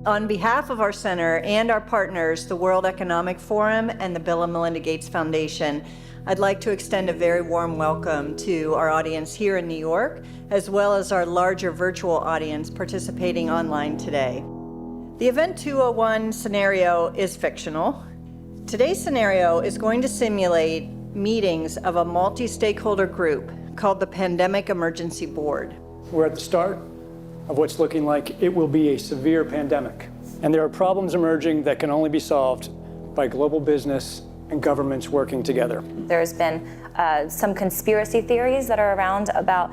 On behalf of our center and our partners, the World Economic Forum and the Bill and Melinda Gates Foundation, I'd like to extend a very warm welcome to our audience here in New York, as well as our larger virtual audience participating online today. The Event 201 scenario is fictional. Today's scenario is going to simulate meetings of a multi-stakeholder group called the Pandemic Emergency Board. We're at the start of what's looking like it will be a severe pandemic. And there are problems emerging that can only be solved by global business and governments working together. There's been some conspiracy theories that are around about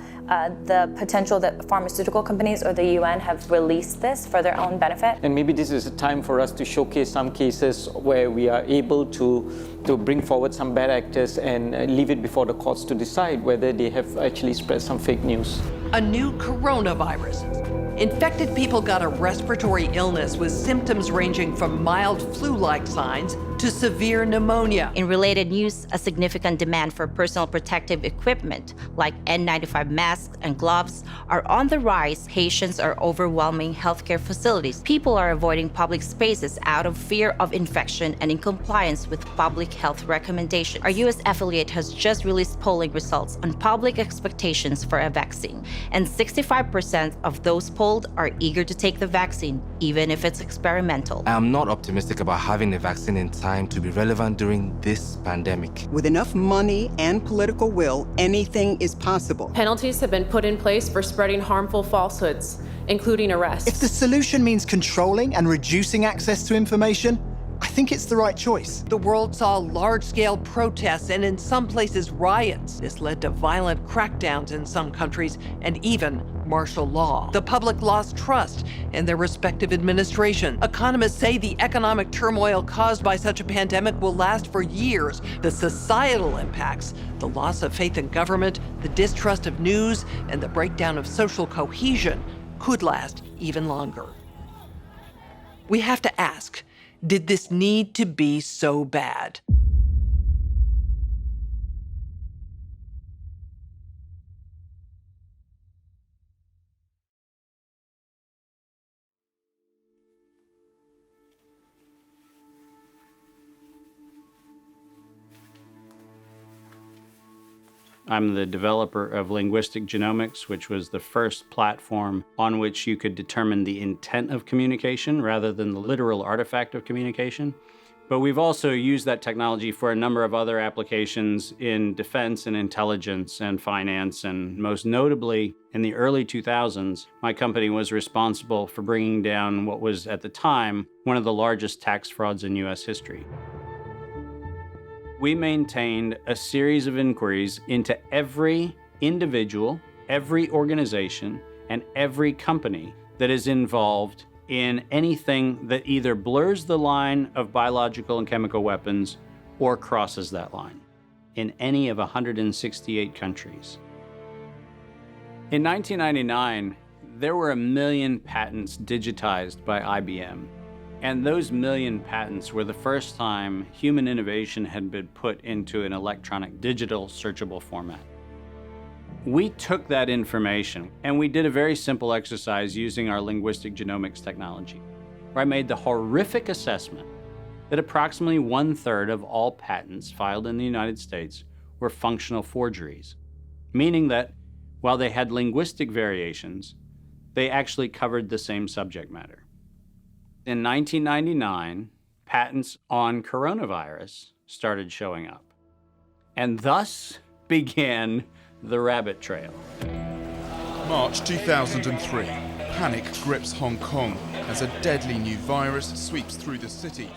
the potential that pharmaceutical companies or the UN have released this for their own benefit. And maybe this is a time for us to showcase some cases where we are able to bring forward some bad actors and leave it before the courts to decide whether they have actually spread some fake news. A new coronavirus. Infected people got a respiratory illness with symptoms ranging from mild flu-like signs to severe pneumonia. In related news, a significant demand for personal protective equipment like N95 masks and gloves are on the rise. Patients are overwhelming healthcare facilities. People are avoiding public spaces out of fear of infection and in compliance with public health recommendations. Our U.S. affiliate has just released polling results on public expectations for a vaccine, and 65% of those polled are eager to take the vaccine, even if it's experimental. I am not optimistic about having the vaccine in time to be relevant during this pandemic. With enough money and political will, anything is possible. Penalties have been put in place for spreading harmful falsehoods, including arrests. If the solution means controlling and reducing access to information, I think it's the right choice. The world saw large-scale protests and in some places riots. This led to violent crackdowns in some countries and even martial law. The public lost trust in their respective administration. Economists say the economic turmoil caused by such a pandemic will last for years. The societal impacts, the loss of faith in government, the distrust of news, and the breakdown of social cohesion could last even longer. We have to ask, did this need to be so bad? I'm the developer of Linguistic Genomics, which was the first platform on which you could determine the intent of communication rather than the literal artifact of communication. But we've also used that technology for a number of other applications in defense and intelligence and finance, and most notably, in the early 2000s, my company was responsible for bringing down what was, at the time, one of the largest tax frauds in US history. We maintained a series of inquiries into every individual, every organization, and every company that is involved in anything that either blurs the line of biological and chemical weapons or crosses that line in any of 168 countries. In 1999, there were 1 million patents digitized by IBM. And those 1 million patents were the first time human innovation had been put into an electronic digital searchable format. We took that information and we did a very simple exercise using our linguistic genomics technology, where I made the horrific assessment that approximately 1/3 of all patents filed in the United States were functional forgeries, meaning that while they had linguistic variations, they actually covered the same subject matter. In 1999, patents on coronavirus started showing up, and thus began the rabbit trail. March 2003, panic grips Hong Kong as a deadly new virus sweeps through the city.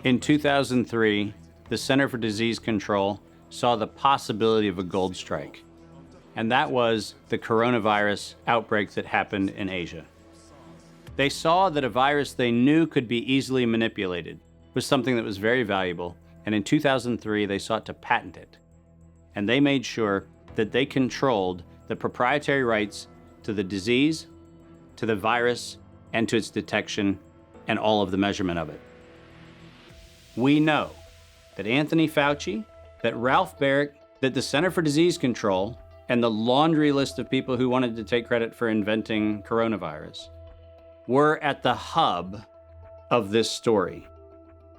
In 2003, the Center for Disease Control saw the possibility of a gold strike, and that was the coronavirus outbreak that happened in Asia. They saw that a virus they knew could be easily manipulated was something that was very valuable, and in 2003 they sought to patent it. And they made sure that they controlled the proprietary rights to the disease, to the virus, and to its detection, and all of the measurement of it. We know that Anthony Fauci, that Ralph Baric, that the Center for Disease Control, and the laundry list of people who wanted to take credit for inventing coronavirus were at the hub of this story.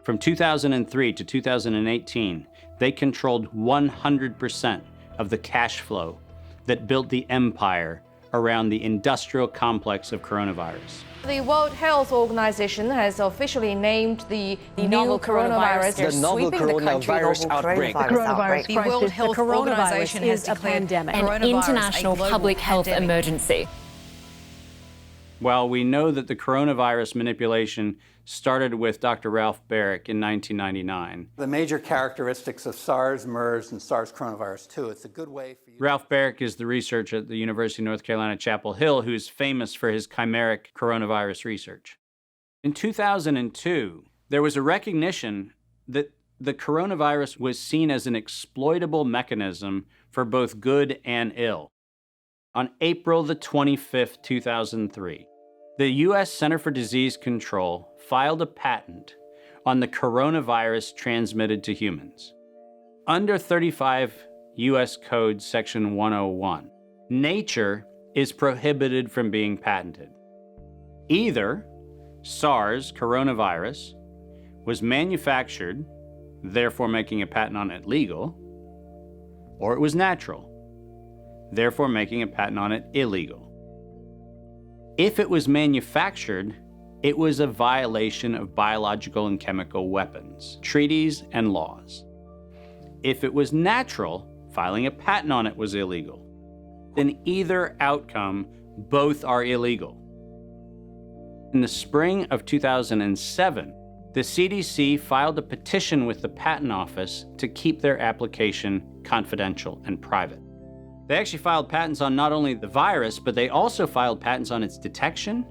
From 2003 to 2018, they controlled 100% of the cash flow that built the empire around the industrial complex of coronavirus. The World Health Organization has officially named the novel coronavirus the novel coronavirus outbreak. The World Health Organization has declared an international public health emergency. While we know that the coronavirus manipulation started with Dr. Ralph Baric in 1999. The major characteristics of SARS, MERS, and SARS coronavirus 2. It's a good way for you. Ralph Baric is the researcher at the University of North Carolina, Chapel Hill, who's famous for his chimeric coronavirus research. In 2002, there was a recognition that the coronavirus was seen as an exploitable mechanism for both good and ill. On April the 25th, 2003, the U.S. Center for Disease Control filed a patent on the coronavirus transmitted to humans. Under 35 U.S. Code Section 101, nature is prohibited from being patented. Either SARS coronavirus was manufactured, therefore making a patent on it legal, or it was natural, therefore making a patent on it illegal. If it was manufactured, it was a violation of biological and chemical weapons, treaties, and laws. If it was natural, filing a patent on it was illegal. In either outcome, both are illegal. In the spring of 2007, the CDC filed a petition with the Patent Office to keep their application confidential and private. They actually filed patents on not only the virus, but they also filed patents on its detection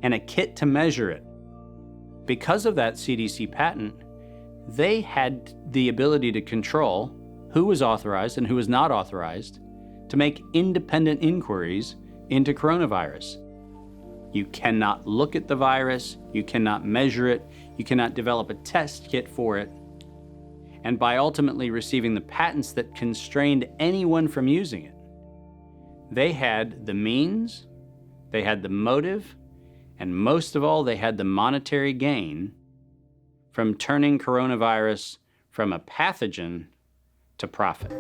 and a kit to measure it. Because of that CDC patent, they had the ability to control who was authorized and who was not authorized to make independent inquiries into coronavirus. You cannot look at the virus, you cannot measure it, you cannot develop a test kit for it. And by ultimately receiving the patents that constrained anyone from using it, they had the means, they had the motive, and most of all, they had the monetary gain from turning coronavirus from a pathogen to profit.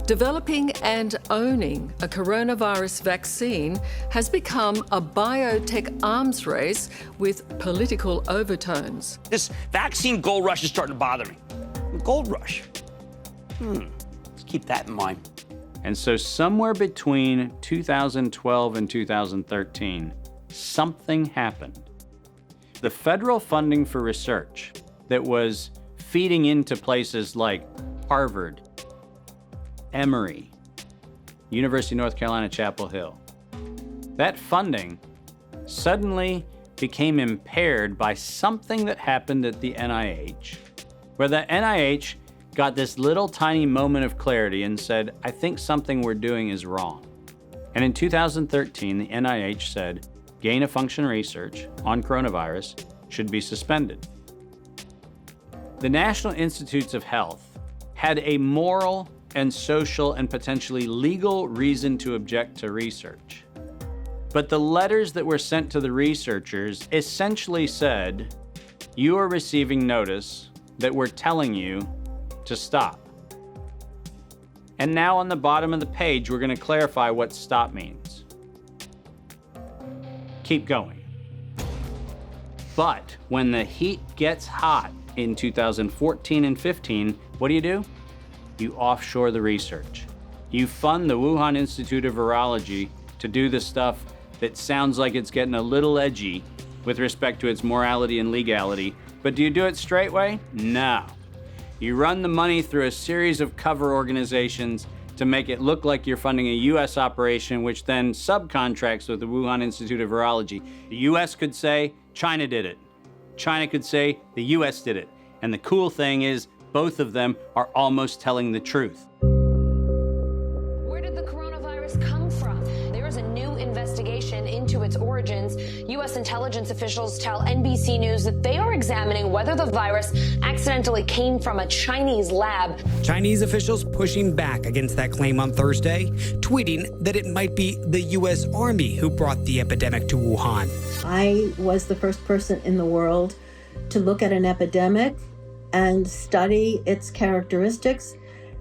Developing and owning a coronavirus vaccine has become a biotech arms race with political overtones. This vaccine gold rush is starting to bother me. Gold rush. Let's keep that in mind. And so somewhere between 2012 and 2013, something happened. The federal funding for research that was feeding into places like Harvard, Emory, University of North Carolina, Chapel Hill, that funding suddenly became impaired by something that happened at the NIH, where the NIH got this little tiny moment of clarity and said, I think something we're doing is wrong. And in 2013, the NIH said, gain-of-function research on coronavirus should be suspended. The National Institutes of Health had a moral and social and potentially legal reason to object to research. But the letters that were sent to the researchers essentially said, you are receiving notice that we're telling you to stop. And now on the bottom of the page, we're going to clarify what stop means. Keep going. But when the heat gets hot in 2014 and 15, what do? You offshore the research. You fund the Wuhan Institute of Virology to do the stuff that sounds like it's getting a little edgy with respect to its morality and legality. But do you do it straight way? No. You run the money through a series of cover organizations to make it look like you're funding a U.S. operation, which then subcontracts with the Wuhan Institute of Virology. The U.S. could say, China did it. China could say, the U.S. did it. And the cool thing is, both of them are almost telling the truth. Where did the coronavirus come from? There is a new investigation into its origins. U.S. intelligence officials tell NBC News that they are examining whether the virus accidentally came from a Chinese lab. Chinese officials pushing back against that claim on Thursday, tweeting that it might be the U.S. Army who brought the epidemic to Wuhan. I was the first person in the world to look at an epidemic and study its characteristics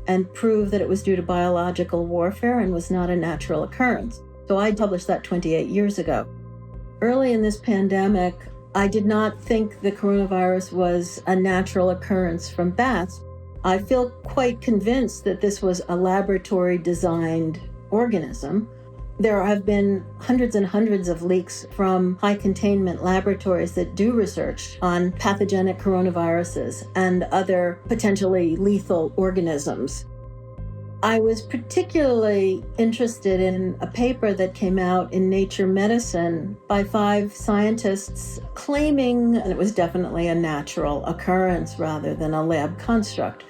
and prove that it was due to biological warfare and was not a natural occurrence. So I published that 28 years ago. Early in this pandemic, I did not think the coronavirus was a natural occurrence from bats. I feel quite convinced that this was a laboratory-designed organism. There have been hundreds and hundreds of leaks from high-containment laboratories that do research on pathogenic coronaviruses and other potentially lethal organisms. I was particularly interested in a paper that came out in Nature Medicine by 5 scientists claiming, and it was definitely a natural occurrence rather than a lab construct.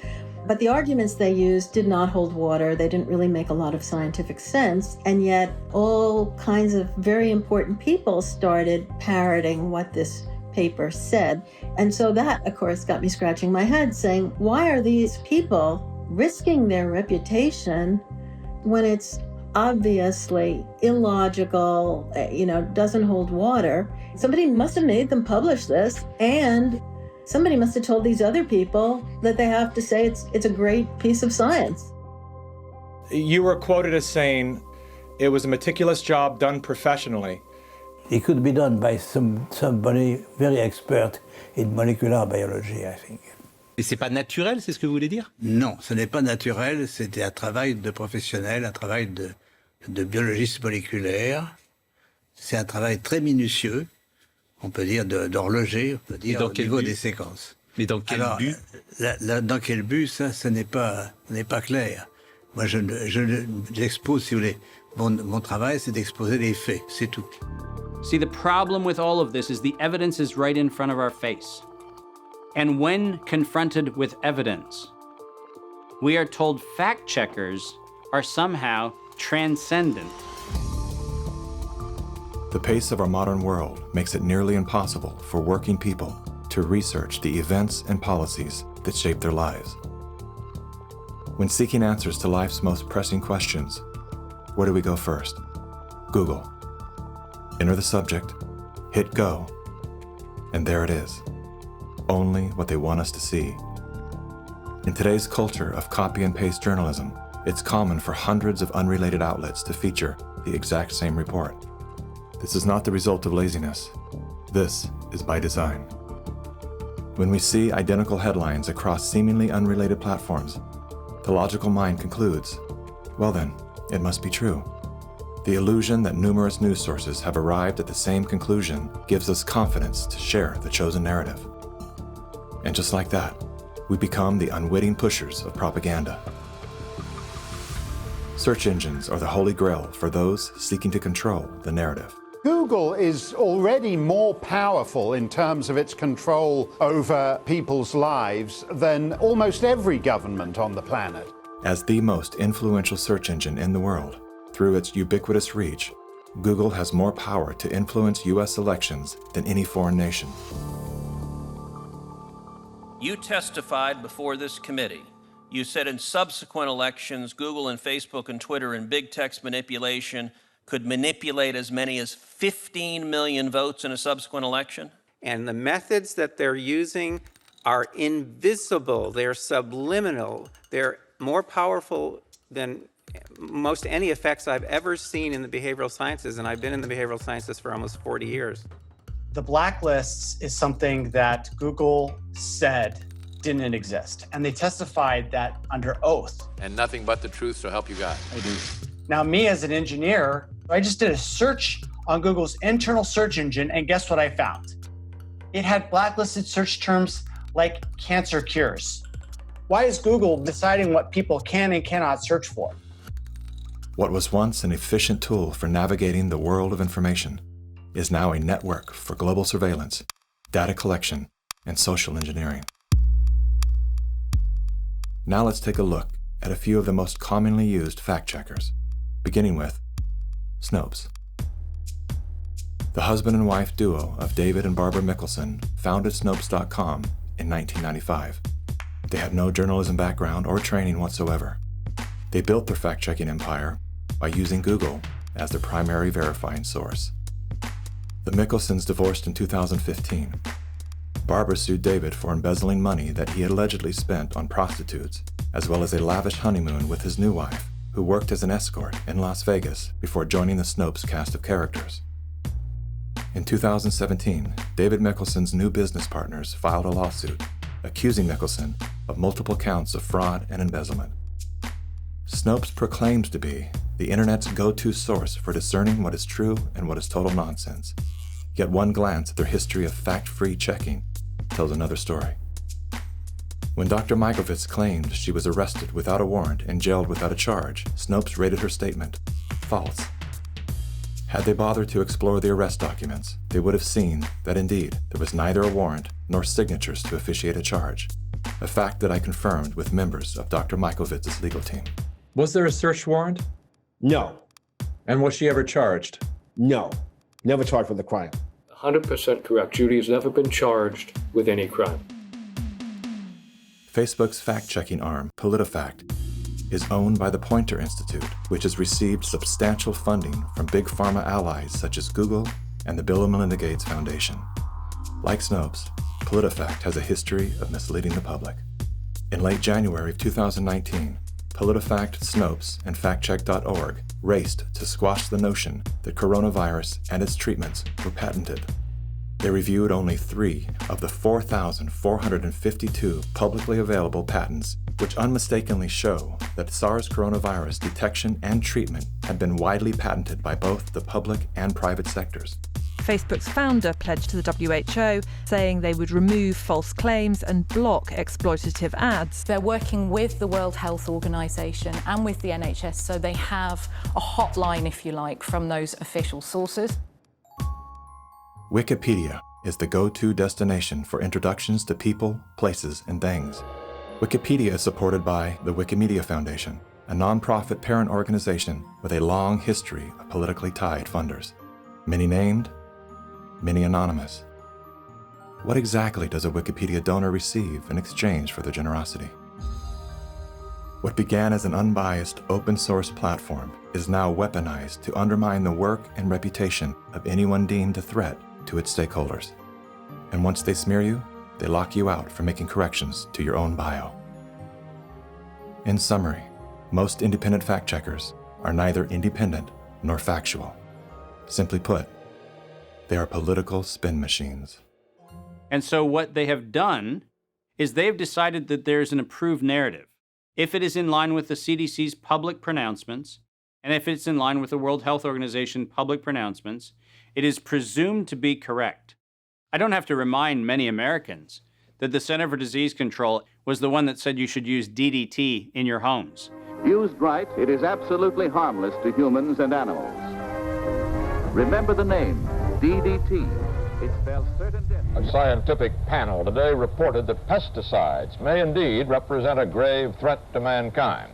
But the arguments they used did not hold water. They didn't really make a lot of scientific sense. And yet all kinds of very important people started parroting what this paper said. And so that, of course, got me scratching my head saying, why are these people risking their reputation when it's obviously illogical, doesn't hold water? Somebody must have made them publish this, and somebody must have told these other people that they have to say it's a great piece of science. You were quoted as saying it was a meticulous job done professionally. It could be done by somebody very expert in molecular biology, I think. Et c'est pas naturel, c'est ce que vous voulez dire? Non, ce n'est pas naturel, c'était un travail de professionnel, un travail de biologiste moléculaire. C'est un travail très minutieux, on peut dire d'horloger, on peut dire au niveau des séquences. Mais dans quel but? Dans quel but, ça n'est pas clair. Moi, j'expose, si vous voulez, mon travail, c'est d'exposer les faits, c'est tout. See, the problem with all of this is the evidence is right in front of our face. And when confronted with evidence, we are told fact checkers are somehow transcendent. The pace of our modern world makes it nearly impossible for working people to research the events and policies that shape their lives. When seeking answers to life's most pressing questions, where do we go first? Google. Enter the subject, hit go, and there it is. Only what they want us to see. In today's culture of copy and paste journalism, it's common for hundreds of unrelated outlets to feature the exact same report. This is not the result of laziness. This is by design. When we see identical headlines across seemingly unrelated platforms, the logical mind concludes, well then, it must be true. The illusion that numerous news sources have arrived at the same conclusion gives us confidence to share the chosen narrative. And just like that, we become the unwitting pushers of propaganda. Search engines are the holy grail for those seeking to control the narrative. Google is already more powerful in terms of its control over people's lives than almost every government on the planet. As the most influential search engine in the world, through its ubiquitous reach, Google has more power to influence U.S. elections than any foreign nation. You testified before this committee. You said in subsequent elections, Google and Facebook and Twitter and big text manipulation could manipulate as many as 15 million votes in a subsequent election? And the methods that they're using are invisible, they're subliminal, they're more powerful than most any effects I've ever seen in the behavioral sciences, and I've been in the behavioral sciences for almost 40 years. The blacklists is something that Google said didn't exist, and they testified that under oath. And nothing but the truth, so help you God. I do. Now, me as an engineer, I just did a search on Google's internal search engine, and guess what I found? It had blacklisted search terms like cancer cures. Why is Google deciding what people can and cannot search for? What was once an efficient tool for navigating the world of information is now a network for global surveillance, data collection, and social engineering. Now let's take a look at a few of the most commonly used fact checkers, beginning with Snopes. The husband and wife duo of David and Barbara Mickelson founded Snopes.com in 1995. They had no journalism background or training whatsoever. They built their fact-checking empire by using Google as their primary verifying source. The Mickelsons divorced in 2015. Barbara sued David for embezzling money that he had allegedly spent on prostitutes, as well as a lavish honeymoon with his new wife, who worked as an escort in Las Vegas before joining the Snopes cast of characters. In 2017, David Mickelson's new business partners filed a lawsuit accusing Mickelson of multiple counts of fraud and embezzlement. Snopes proclaimed to be the internet's go-to source for discerning what is true and what is total nonsense. Yet one glance at their history of fact-free checking tells another story. When Dr. Mikovits claimed she was arrested without a warrant and jailed without a charge, Snopes rated her statement false. Had they bothered to explore the arrest documents, they would have seen that indeed there was neither a warrant nor signatures to officiate a charge, a fact that I confirmed with members of Dr. Mikovits' legal team. Was there a search warrant? No. And was she ever charged? No. Never charged with a crime. 100% correct. Judy has never been charged with any crime. Facebook's fact-checking arm, PolitiFact, is owned by the Poynter Institute, which has received substantial funding from big pharma allies such as Google and the Bill and Melinda Gates Foundation. Like Snopes, PolitiFact has a history of misleading the public. In late January of 2019, PolitiFact, Snopes, and FactCheck.org raced to squash the notion that coronavirus and its treatments were patented. They reviewed only 3 of the 4,452 publicly available patents, which unmistakably show that SARS coronavirus detection and treatment had been widely patented by both the public and private sectors. Facebook's founder pledged to the WHO, saying they would remove false claims and block exploitative ads. They're working with the World Health Organization and with the NHS, so they have a hotline, if you like, from those official sources. Wikipedia is the go-to destination for introductions to people, places, and things. Wikipedia is supported by the Wikimedia Foundation, a non-profit parent organization with a long history of politically tied funders. Many named, many anonymous. What exactly does a Wikipedia donor receive in exchange for their generosity? What began as an unbiased open-source platform is now weaponized to undermine the work and reputation of anyone deemed a threat to its stakeholders. And once they smear you, they lock you out from making corrections to your own bio. In summary, most independent fact-checkers are neither independent nor factual. Simply put, they are political spin machines. And so what they have done is they've decided that there's an approved narrative. If it is in line with the CDC's public pronouncements, and if it's in line with the World Health Organization public pronouncements, it is presumed to be correct. I don't have to remind many Americans that the Center for Disease Control was the one that said you should use DDT in your homes. Used right, it is absolutely harmless to humans and animals. Remember the name, DDT. It spells certain death. A scientific panel today reported that pesticides may indeed represent a grave threat to mankind.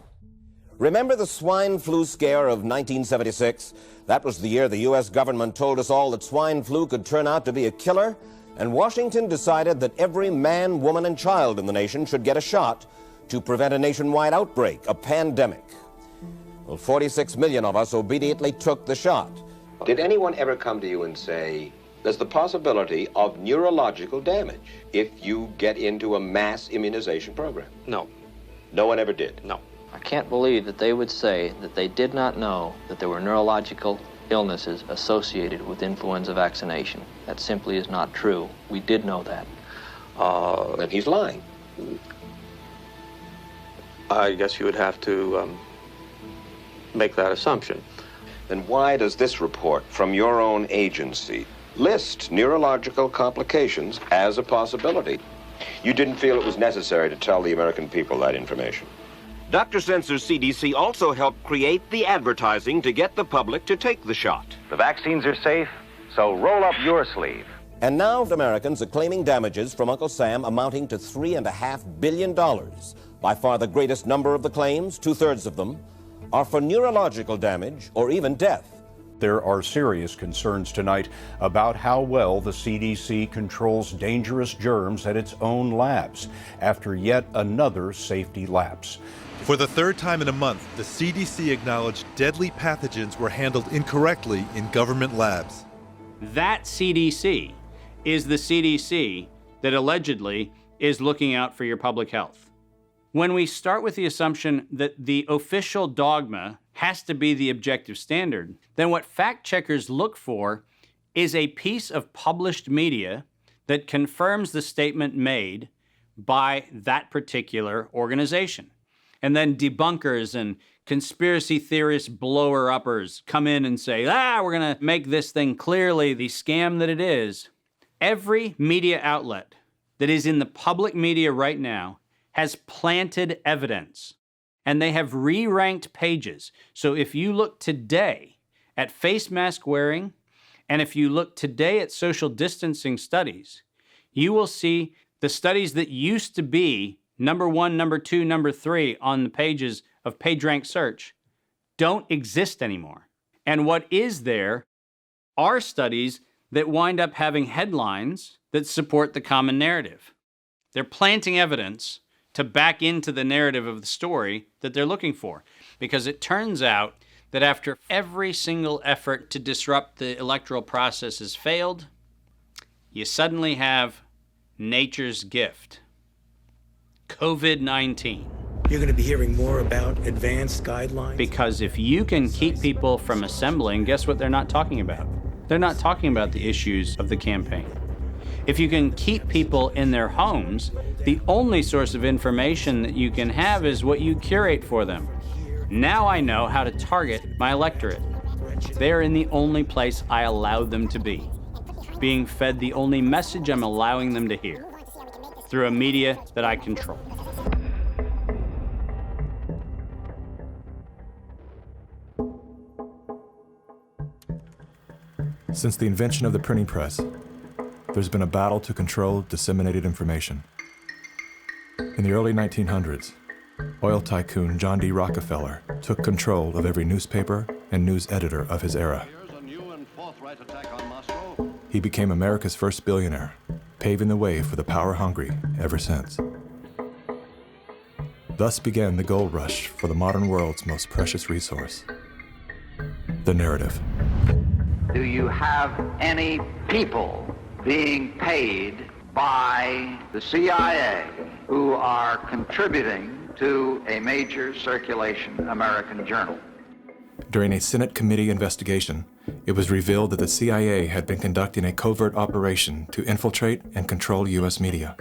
Remember the swine flu scare of 1976? That was the year the U.S. government told us all that swine flu could turn out to be a killer, and Washington decided that every man, woman, and child in the nation should get a shot to prevent a nationwide outbreak, a pandemic. Well, 46 million of us obediently took the shot. Did anyone ever come to you and say, there's the possibility of neurological damage if you get into a mass immunization program? No. No one ever did? No. I can't believe that they would say that they did not know that there were neurological illnesses associated with influenza vaccination. That simply is not true. We did know that. Then he's lying. I guess you would have to make that assumption. Then why does this report from your own agency list neurological complications as a possibility? You didn't feel it was necessary to tell the American people that information. Dr. Sensor's CDC also helped create the advertising to get the public to take the shot. The vaccines are safe, so roll up your sleeve. And now Americans are claiming damages from Uncle Sam amounting to $3.5 billion. By far the greatest number of the claims, 2/3 of them, are for neurological damage or even death. There are serious concerns tonight about how well the CDC controls dangerous germs at its own labs after yet another safety lapse. For the third time in a month, the CDC acknowledged deadly pathogens were handled incorrectly in government labs. That CDC is the CDC that allegedly is looking out for your public health. When we start with the assumption that the official dogma has to be the objective standard, then what fact checkers look for is a piece of published media that confirms the statement made by that particular organization. And then debunkers and conspiracy theorist blower-uppers come in and say, we're gonna make this thing clearly the scam that it is. Every media outlet that is in the public media right now has planted evidence, and they have re-ranked pages. So if you look today at face mask wearing, and if you look today at social distancing studies, you will see the studies that used to be number 1, number 2, number 3 on the pages of PageRank search don't exist anymore. And what is there are studies that wind up having headlines that support the common narrative. They're planting evidence to back into the narrative of the story that they're looking for. Because it turns out that after every single effort to disrupt the electoral process has failed, you suddenly have nature's gift, COVID-19. You're going to be hearing more about advanced guidelines. Because if you can keep people from assembling, guess what they're not talking about? They're not talking about the issues of the campaign. If you can keep people in their homes, the only source of information that you can have is what you curate for them. Now I know how to target my electorate. They're in the only place I allowed them to be, being fed the only message I'm allowing them to hear, through a media that I control. Since the invention of the printing press, there's been a battle to control disseminated information. In the early 1900s, oil tycoon John D. Rockefeller took control of every newspaper and news editor of his era. He became America's first billionaire, paving the way for the power-hungry ever since. Thus began the gold rush for the modern world's most precious resource, the narrative. Do you have any people being paid by the CIA who are contributing to a major circulation American journal? During a Senate committee investigation, it was revealed that the CIA had been conducting a covert operation to infiltrate and control U.S. media.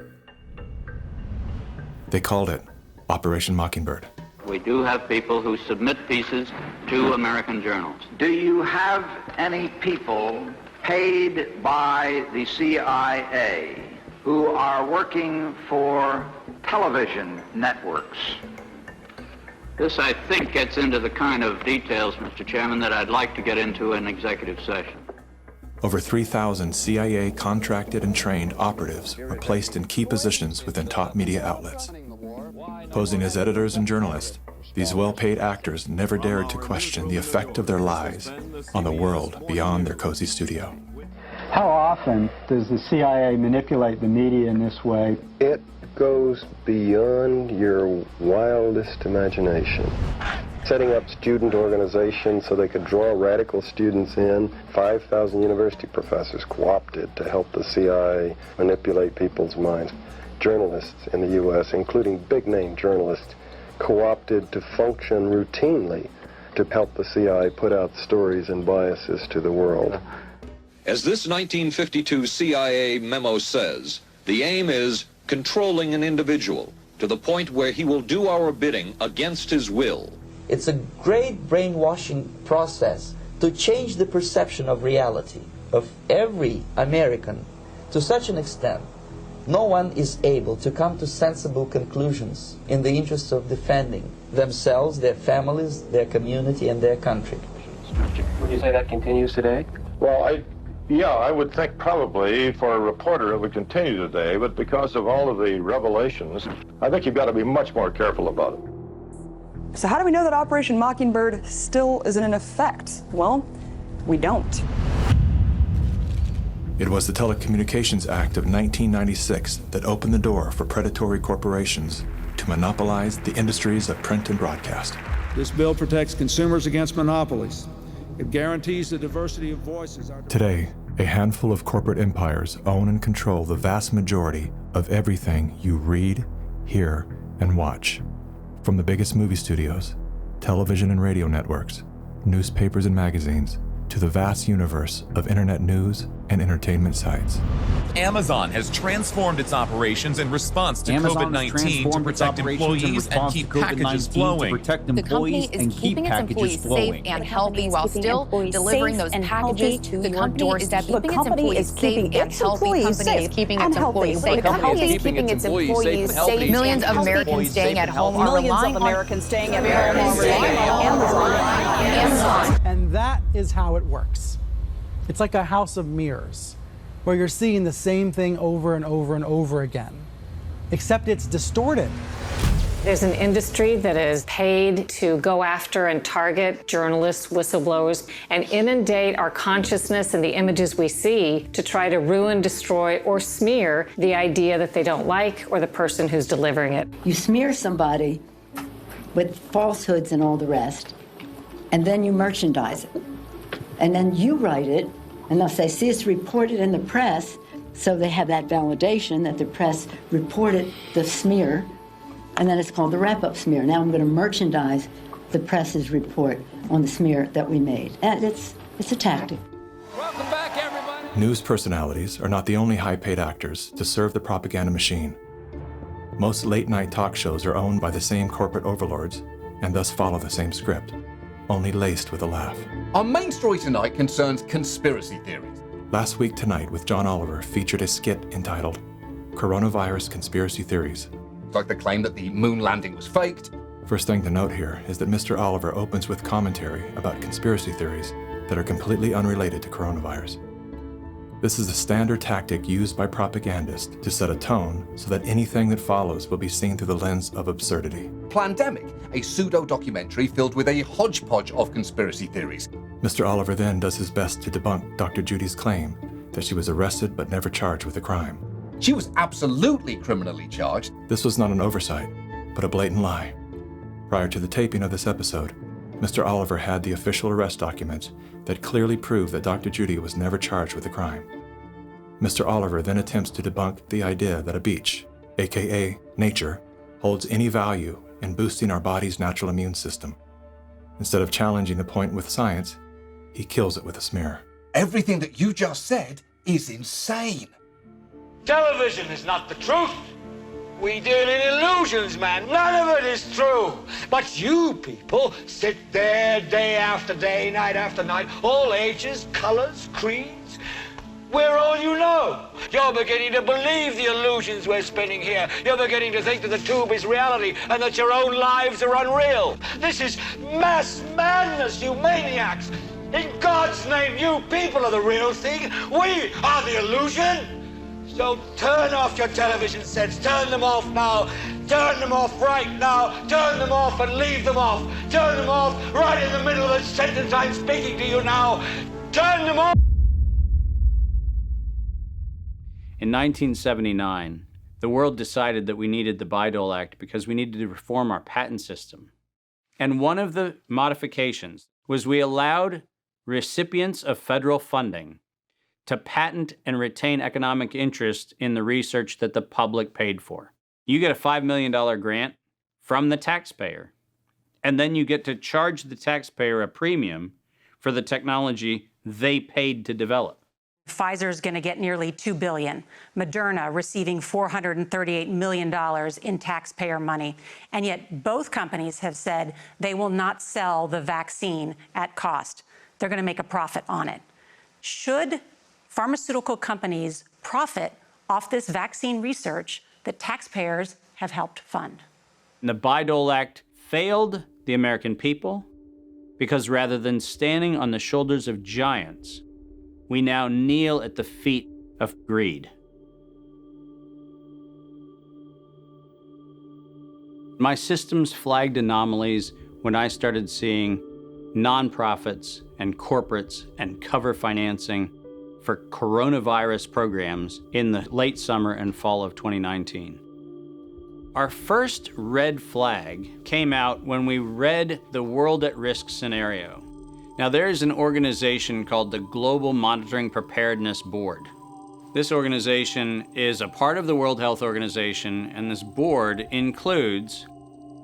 They called it Operation Mockingbird. We do have people who submit pieces to American journals. Do you have any people paid by the CIA who are working for television networks? This, I think, gets into the kind of details, Mr. Chairman, that I'd like to get into in executive session. Over 3,000 CIA contracted and trained operatives were placed in key positions within top media outlets. Posing as editors and journalists, these well-paid actors never dared to question the effect of their lies on the world beyond their cozy studio. How often does the CIA manipulate the media in this way? It goes beyond your wildest imagination. Setting up student organizations so they could draw radical students in. 5,000 university professors co-opted to help the CIA manipulate people's minds. Journalists in the U.S., including big-name journalists, co-opted to function routinely to help the CIA put out stories and biases to the world. As this 1952 CIA memo says, the aim is controlling an individual to the point where he will do our bidding against his will. It's a great brainwashing process to change the perception of reality of every American to such an extent no one is able to come to sensible conclusions in the interests of defending themselves, their families, their community, and their country. Would you say that continues today? Well, I would think probably for a reporter it would continue today, but because of all of the revelations, I think you've got to be much more careful about it. So how do we know that Operation Mockingbird still isn't in effect? Well, we don't. It was the Telecommunications Act of 1996 that opened the door for predatory corporations to monopolize the industries of print and broadcast. This bill protects consumers against monopolies. It guarantees the diversity of voices. Today, A handful of corporate empires own and control the vast majority of everything you read, hear, and watch. From the biggest movie studios, television and radio networks, newspapers and magazines, to the vast universe of internet news and entertainment sites. Amazon has transformed its operations in response to COVID-19 to protect employees and keep packages flowing. The company is keeping its employees safe and healthy while still delivering those packages to your doorstep. The company is keeping its employees safe and healthy. The company is keeping its employees safe. Millions of Americans staying at home are relying on Amazon. And that is how it works. It's like a house of mirrors, where you're seeing the same thing over and over and over again, except it's distorted. There's an industry that is paid to go after and target journalists, whistleblowers, and inundate our consciousness and the images we see to try to ruin, destroy, or smear the idea that they don't like or the person who's delivering it. You smear somebody with falsehoods and all the rest, and then you merchandise it. And then you write it, and they'll say, see, it's reported in the press, so they have that validation that the press reported the smear, and then it's called the wrap-up smear. Now I'm going to merchandise the press's report on the smear that we made. And it's a tactic. Welcome back, everybody. News personalities are not the only high-paid actors to serve the propaganda machine. Most late-night talk shows are owned by the same corporate overlords and thus follow the same script, only laced with a laugh. Our main story tonight concerns conspiracy theories. Last Week Tonight with John Oliver featured a skit entitled Coronavirus Conspiracy Theories. Like the claim that the moon landing was faked. First thing to note here is that Mr. Oliver opens with commentary about conspiracy theories that are completely unrelated to coronavirus. This is the standard tactic used by propagandists to set a tone so that anything that follows will be seen through the lens of absurdity. Plandemic, a pseudo-documentary filled with a hodgepodge of conspiracy theories. Mr. Oliver then does his best to debunk Dr. Judy's claim that she was arrested but never charged with a crime. She was absolutely criminally charged. This was not an oversight, but a blatant lie. Prior to the taping of this episode, Mr. Oliver had the official arrest documents that clearly prove that Dr. Judy was never charged with a crime. Mr. Oliver then attempts to debunk the idea that a beach, aka nature, holds any value in boosting our body's natural immune system. Instead of challenging the point with science, he kills it with a smear. Everything that you just said is insane. Television is not the truth. We deal in illusions, man. None of it is true. But you people sit there day after day, night after night, all ages, colors, creeds. We're all you know. You're beginning to believe the illusions we're spinning here. You're beginning to think that the tube is reality and that your own lives are unreal. This is mass madness, you maniacs. In God's name, you people are the real thing. We are the illusion. So turn off your television sets. Turn them off now. Turn them off right now. Turn them off and leave them off. Turn them off right in the middle of the sentence I'm speaking to you now. Turn them off. In 1979, the world decided that we needed the Bayh-Dole Act because we needed to reform our patent system. And one of the modifications was we allowed recipients of federal funding to patent and retain economic interest in the research that the public paid for. You get a $5 million grant from the taxpayer, and then you get to charge the taxpayer a premium for the technology they paid to develop. Pfizer is going to get nearly $2 billion. Moderna receiving $438 million in taxpayer money. And yet both companies have said they will not sell the vaccine at cost. They're going to make a profit on it. Should pharmaceutical companies profit off this vaccine research that taxpayers have helped fund? And the Bayh-Dole Act failed the American people because rather than standing on the shoulders of giants, we now kneel at the feet of greed. My systems flagged anomalies when I started seeing nonprofits and corporates and cover financing for coronavirus programs in the late summer and fall of 2019. Our first red flag came out when we read the world at risk scenario. Now, there is an organization called the Global Monitoring Preparedness Board. This organization is a part of the World Health Organization, and this board includes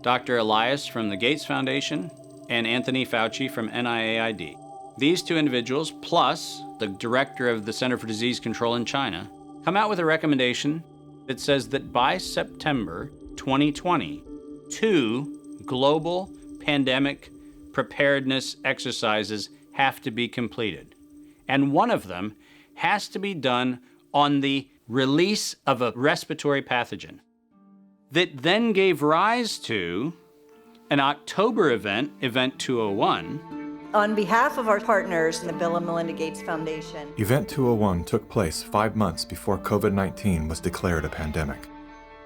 Dr. Elias from the Gates Foundation and Anthony Fauci from NIAID. These two individuals, plus the director of the Center for Disease Control in China, come out with a recommendation that says that by September 2020, 2 global pandemic preparedness exercises have to be completed. And one of them has to be done on the release of a respiratory pathogen that then gave rise to an October event, Event 201. On behalf of our partners in the Bill and Melinda Gates Foundation. Event 201 took place 5 months before COVID-19 was declared a pandemic.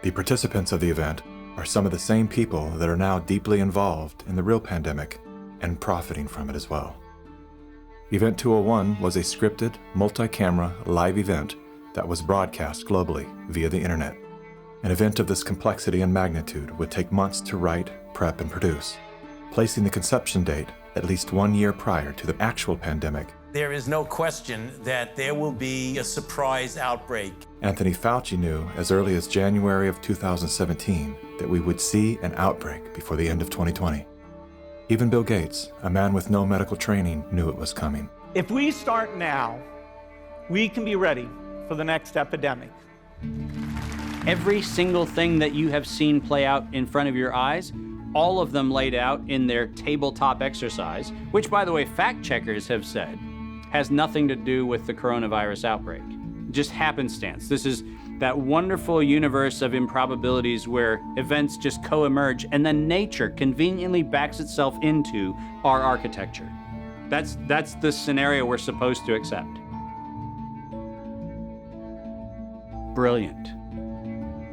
The participants of the event are some of the same people that are now deeply involved in the real pandemic and profiting from it as well. Event 201 was a scripted, multi-camera, live event that was broadcast globally via the internet. An event of this complexity and magnitude would take months to write, prep, and produce, placing the conception date at least 1 year prior to the actual pandemic. There is no question that there will be a surprise outbreak. Anthony Fauci knew as early as January of 2017 that we would see an outbreak before the end of 2020. Even Bill Gates, a man with no medical training, knew it was coming. If we start now, we can be ready for the next epidemic. Every single thing that you have seen play out in front of your eyes, all of them laid out in their tabletop exercise, which, by the way, fact checkers have said has nothing to do with the coronavirus outbreak. Just happenstance. This is that wonderful universe of improbabilities where events just co-emerge and then nature conveniently backs itself into our architecture. That's the scenario we're supposed to accept. Brilliant.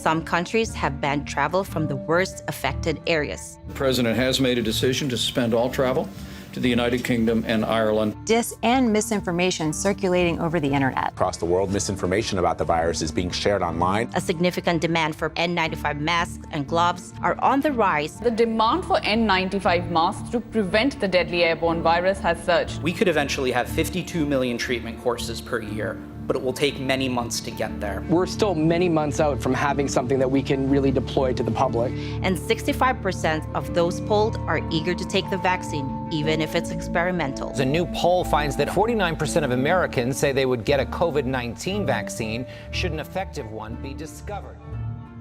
Some countries have banned travel from the worst affected areas. The president has made a decision to suspend all travel to the United Kingdom and Ireland. Dis and misinformation circulating over the internet. Across the world, misinformation about the virus is being shared online. A significant demand for N95 masks and gloves are on the rise. The demand for N95 masks to prevent the deadly airborne virus has surged. We could eventually have 52 million treatment courses per year, but it will take many months to get there. We're still many months out from having something that we can really deploy to the public. And 65% of those polled are eager to take the vaccine, even if it's experimental. A new poll finds that 49% of Americans say they would get a COVID-19 vaccine should an effective one be discovered.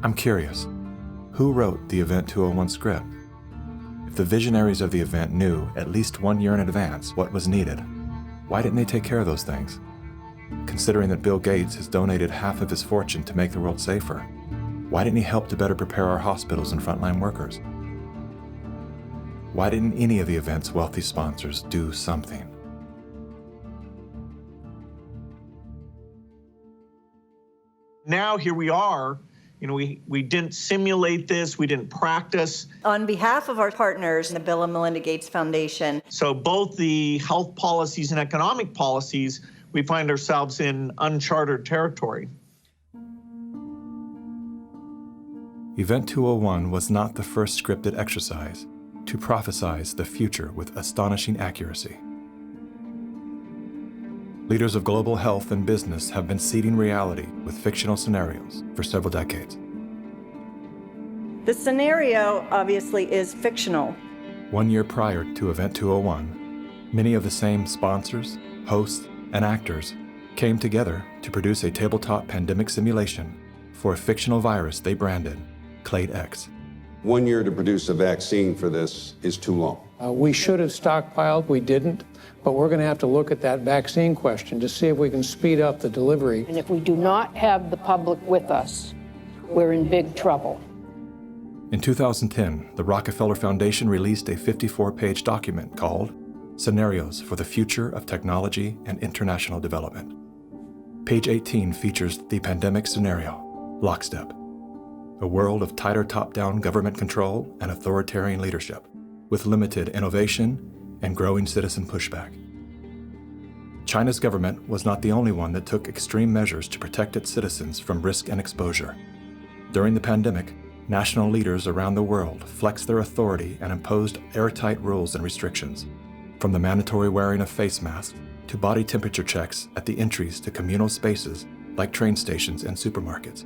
I'm curious, who wrote the Event 201 script? If the visionaries of the event knew at least 1 year in advance what was needed, why didn't they take care of those things? Considering that Bill Gates has donated half of his fortune to make the world safer, why didn't he help to better prepare our hospitals and frontline workers? Why didn't any of the event's wealthy sponsors do something? Now here we are. You know, we didn't simulate this, we didn't practice. On behalf of our partners in the Bill and Melinda Gates Foundation. So both the health policies and economic policies, we find ourselves in uncharted territory. Event 201 was not the first scripted exercise to prophesize the future with astonishing accuracy. Leaders of global health and business have been seeding reality with fictional scenarios for several decades. The scenario, obviously, is fictional. 1 year prior to Event 201, many of the same sponsors, hosts, and actors came together to produce a tabletop pandemic simulation for a fictional virus they branded Clade X. 1 year to produce a vaccine for this is too long. We should have stockpiled, we didn't, but we're going to have to look at that vaccine question to see if we can speed up the delivery. And if we do not have the public with us, we're in big trouble. In 2010, the Rockefeller Foundation released a 54-page document called Scenarios for the Future of Technology and International Development. Page 18 features the pandemic scenario, Lockstep, a world of tighter top-down government control and authoritarian leadership, with limited innovation and growing citizen pushback. China's government was not the only one that took extreme measures to protect its citizens from risk and exposure. During the pandemic, national leaders around the world flexed their authority and imposed airtight rules and restrictions. from the mandatory wearing of face masks to body temperature checks at the entries to communal spaces like train stations and supermarkets.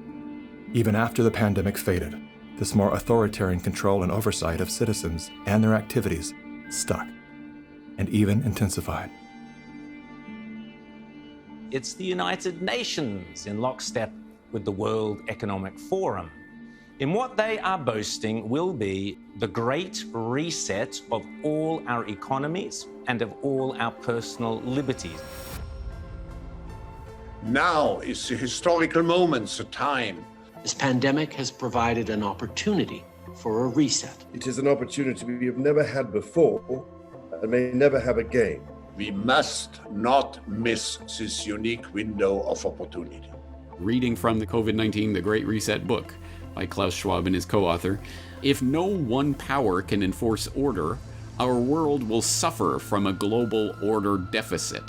Even after the pandemic faded, this more authoritarian control and oversight of citizens and their activities stuck and even intensified. It's the United Nations in lockstep with the World Economic Forum. In what they are boasting will be the great reset of all our economies and of all our personal liberties. Now is the historical moment, the time. This pandemic has provided an opportunity for a reset. It is an opportunity we have never had before and may never have again. We must not miss this unique window of opportunity. Reading from the COVID-19, The Great Reset book by Klaus Schwab and his co-author, if no one power can enforce order, our world will suffer from a global order deficit.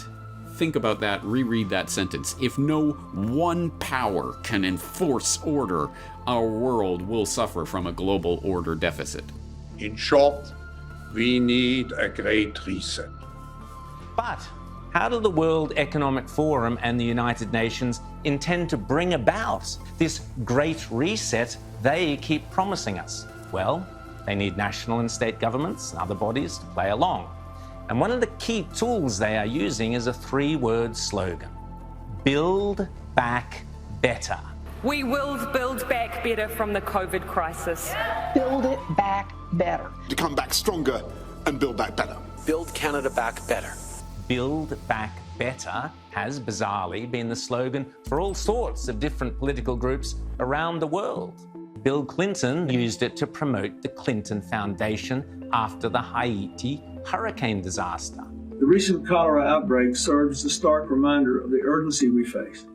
Think about that, reread that sentence. If no one power can enforce order, our world will suffer from a global order deficit. In short, we need a great reset. But how do the World Economic Forum and the United Nations intend to bring about this great reset they keep promising us? Well, they need national and state governments and other bodies to play along. And one of the key tools they are using is a three-word slogan: Build Back Better. We will build back better from the COVID crisis. Build it back better. To come back stronger and build back better. Build Canada back better. Build Back Better has bizarrely been the slogan for all sorts of different political groups around the world. Bill Clinton used it to promote the Clinton Foundation after the Haiti hurricane disaster. The recent cholera outbreak serves as a stark reminder of the urgency we face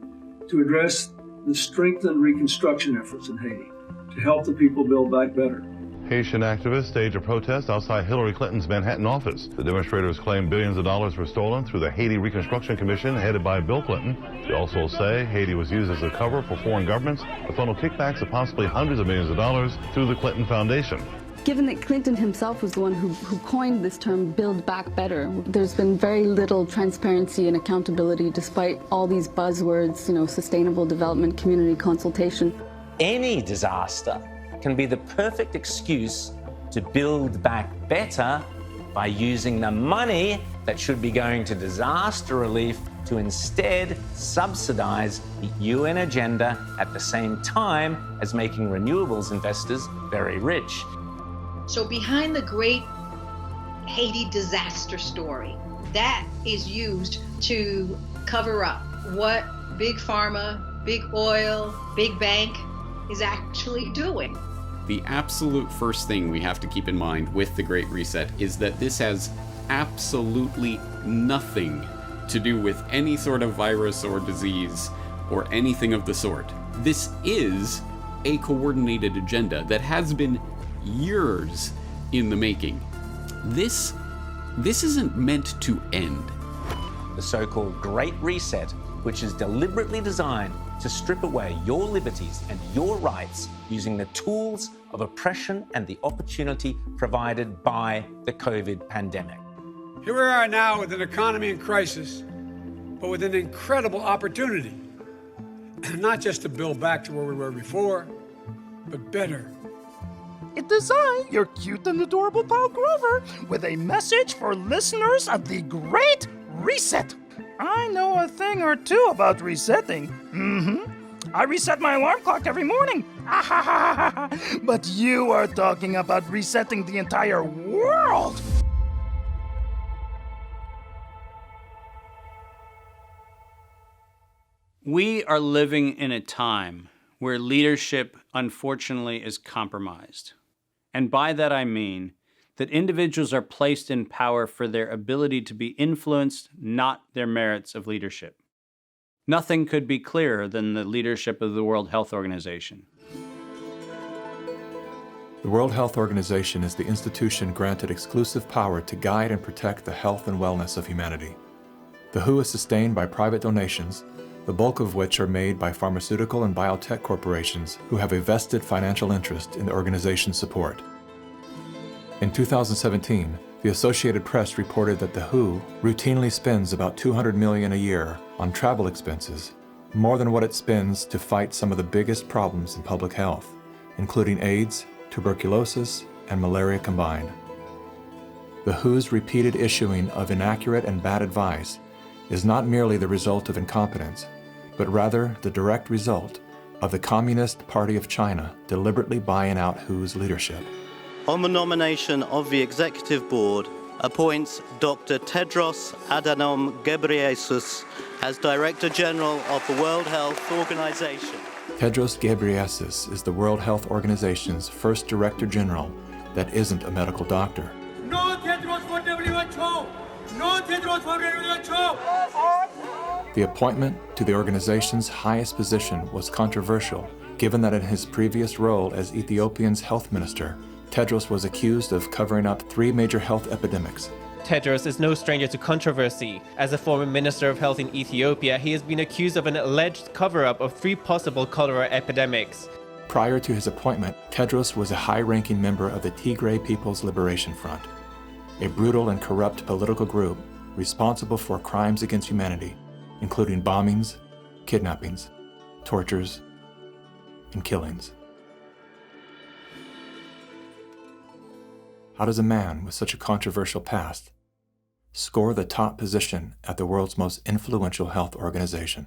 to address the strengthened reconstruction efforts in Haiti to help the people build back better. Haitian activists staged a protest outside Hillary Clinton's Manhattan office. The demonstrators claim billions of dollars were stolen through the Haiti Reconstruction Commission headed by Bill Clinton. They also say Haiti was used as a cover for foreign governments to funnel kickbacks of possibly hundreds of millions of dollars through the Clinton Foundation. Given that Clinton himself was the one who coined this term, Build Back Better, there's been very little transparency and accountability despite all these buzzwords, sustainable development, community consultation. Any disaster can be the perfect excuse to build back better by using the money that should be going to disaster relief to instead subsidize the UN agenda at the same time as making renewables investors very rich. So behind the great Haiti disaster story, that is used to cover up what Big Pharma, Big Oil, Big Bank is actually doing. The absolute first thing we have to keep in mind with the Great Reset is that this has absolutely nothing to do with any sort of virus or disease or anything of the sort. This is a coordinated agenda that has been years in the making. This isn't meant to end. The so-called Great Reset, which is deliberately designed to strip away your liberties and your rights using the tools of oppression and the opportunity provided by the COVID pandemic. Here we are now with an economy in crisis, but with an incredible opportunity. Not just to build back to where we were before, but better. It designed your cute and adorable pal Grover with a message for listeners of the Great Reset. I know a thing or two about resetting. I reset my alarm clock every morning. But you are talking about resetting the entire world. We are living in a time where leadership, unfortunately, is compromised. And by that I mean that individuals are placed in power for their ability to be influenced, not their merits of leadership. Nothing could be clearer than the leadership of the World Health Organization. The World Health Organization is the institution granted exclusive power to guide and protect the health and wellness of humanity. The WHO is sustained by private donations, the bulk of which are made by pharmaceutical and biotech corporations who have a vested financial interest in the organization's support. In 2017, The Associated Press reported that the WHO routinely spends about $200 million a year on travel expenses, more than what it spends to fight some of the biggest problems in public health, including AIDS, tuberculosis, and malaria combined. The WHO's repeated issuing of inaccurate and bad advice is not merely the result of incompetence, but rather the direct result of the Communist Party of China deliberately buying out WHO's leadership. On the nomination of the Executive Board, appoints Dr. Tedros Adhanom Ghebreyesus as Director General of the World Health Organization. Tedros Ghebreyesus is the World Health Organization's first Director General that isn't a medical doctor. No Tedros for WHO! No Tedros for WHO! The appointment to the organization's highest position was controversial, given that in his previous role as Ethiopia's health minister, Tedros was accused of covering up 3 major health epidemics. Tedros is no stranger to controversy. As a former Minister of Health in Ethiopia, he has been accused of an alleged cover-up of 3 possible cholera epidemics. Prior to his appointment, Tedros was a high-ranking member of the Tigray People's Liberation Front, a brutal and corrupt political group responsible for crimes against humanity, including bombings, kidnappings, tortures, and killings. How does a man with such a controversial past score the top position at the world's most influential health organization?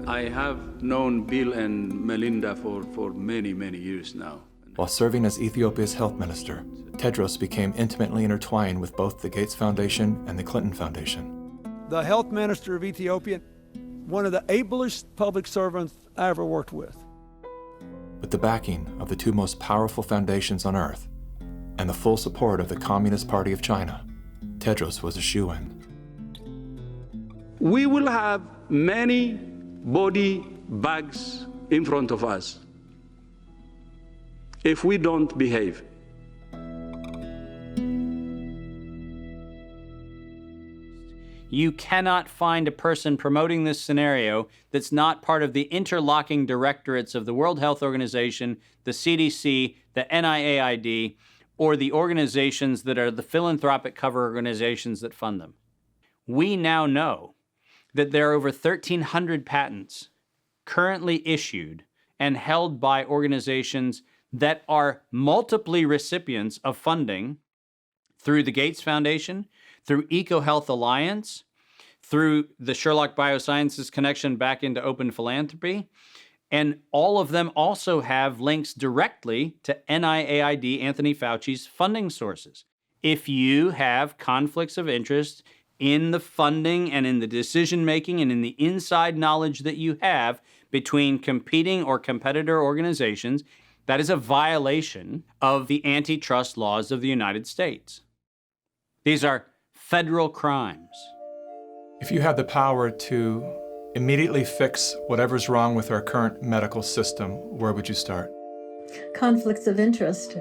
I have known Bill and Melinda for many, many years now. While serving as Ethiopia's health minister, Tedros became intimately intertwined with both the Gates Foundation and the Clinton Foundation. The health minister of Ethiopia, one of the ablest public servants I ever worked with. With the backing of the 2 most powerful foundations on earth and the full support of the Communist Party of China, Tedros was a shoo-in. We will have many body bags in front of us if we don't behave. You cannot find a person promoting this scenario that's not part of the interlocking directorates of the World Health Organization, the CDC, the NIAID, or the organizations that are the philanthropic cover organizations that fund them. We now know that there are over 1,300 patents currently issued and held by organizations that are multiply recipients of funding through the Gates Foundation, through EcoHealth Alliance, through the Sherlock Biosciences connection back into open philanthropy, and all of them also have links directly to NIAID, Anthony Fauci's funding sources. If you have conflicts of interest in the funding and in the decision-making and in the inside knowledge that you have between competing or competitor organizations, that is a violation of the antitrust laws of the United States. These are federal crimes. If you had the power to immediately fix whatever's wrong with our current medical system, where would you start? Conflicts of interest.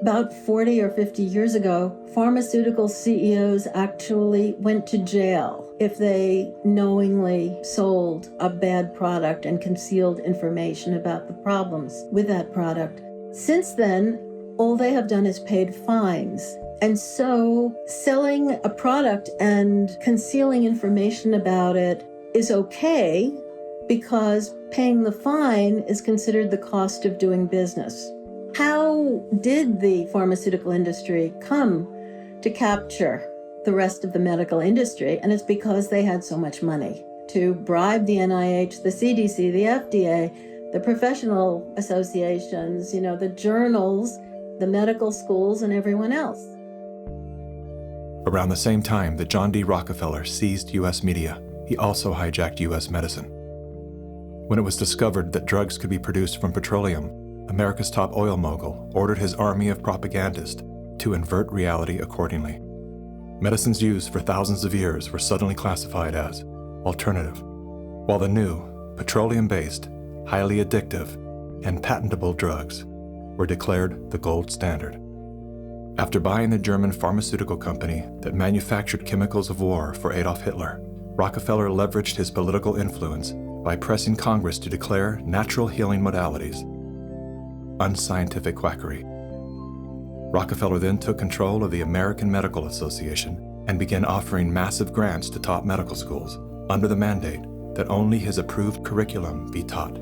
About 40 or 50 years ago, pharmaceutical CEOs actually went to jail if they knowingly sold a bad product and concealed information about the problems with that product. Since then, all they have done is paid fines. And so selling a product and concealing information about it is okay because paying the fine is considered the cost of doing business. How did the pharmaceutical industry come to capture the rest of the medical industry? And it's because they had so much money to bribe the NIH, the CDC, the FDA, the professional associations, the journals, the medical schools, and everyone else. Around the same time that John D. Rockefeller seized U.S. media, he also hijacked U.S. medicine. When it was discovered that drugs could be produced from petroleum, America's top oil mogul ordered his army of propagandists to invert reality accordingly. Medicines used for thousands of years were suddenly classified as alternative, while the new, petroleum-based, highly addictive, and patentable drugs were declared the gold standard. After buying the German pharmaceutical company that manufactured chemicals of war for Adolf Hitler, Rockefeller leveraged his political influence by pressing Congress to declare natural healing modalities unscientific quackery. Rockefeller then took control of the American Medical Association and began offering massive grants to top medical schools under the mandate that only his approved curriculum be taught.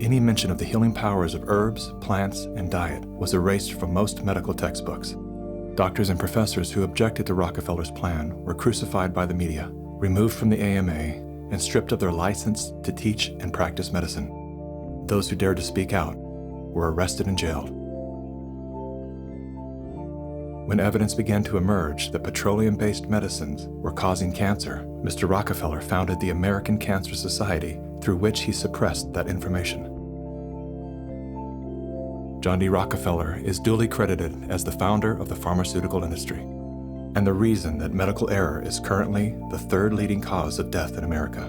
Any mention of the healing powers of herbs, plants, and diet was erased from most medical textbooks. Doctors and professors who objected to Rockefeller's plan were crucified by the media, removed from the AMA, and stripped of their license to teach and practice medicine. Those who dared to speak out were arrested and jailed. When evidence began to emerge that petroleum-based medicines were causing cancer, Mr. Rockefeller founded the American Cancer Society, through which he suppressed that information. John D. Rockefeller is duly credited as the founder of the pharmaceutical industry, and the reason that medical error is currently the third leading cause of death in America.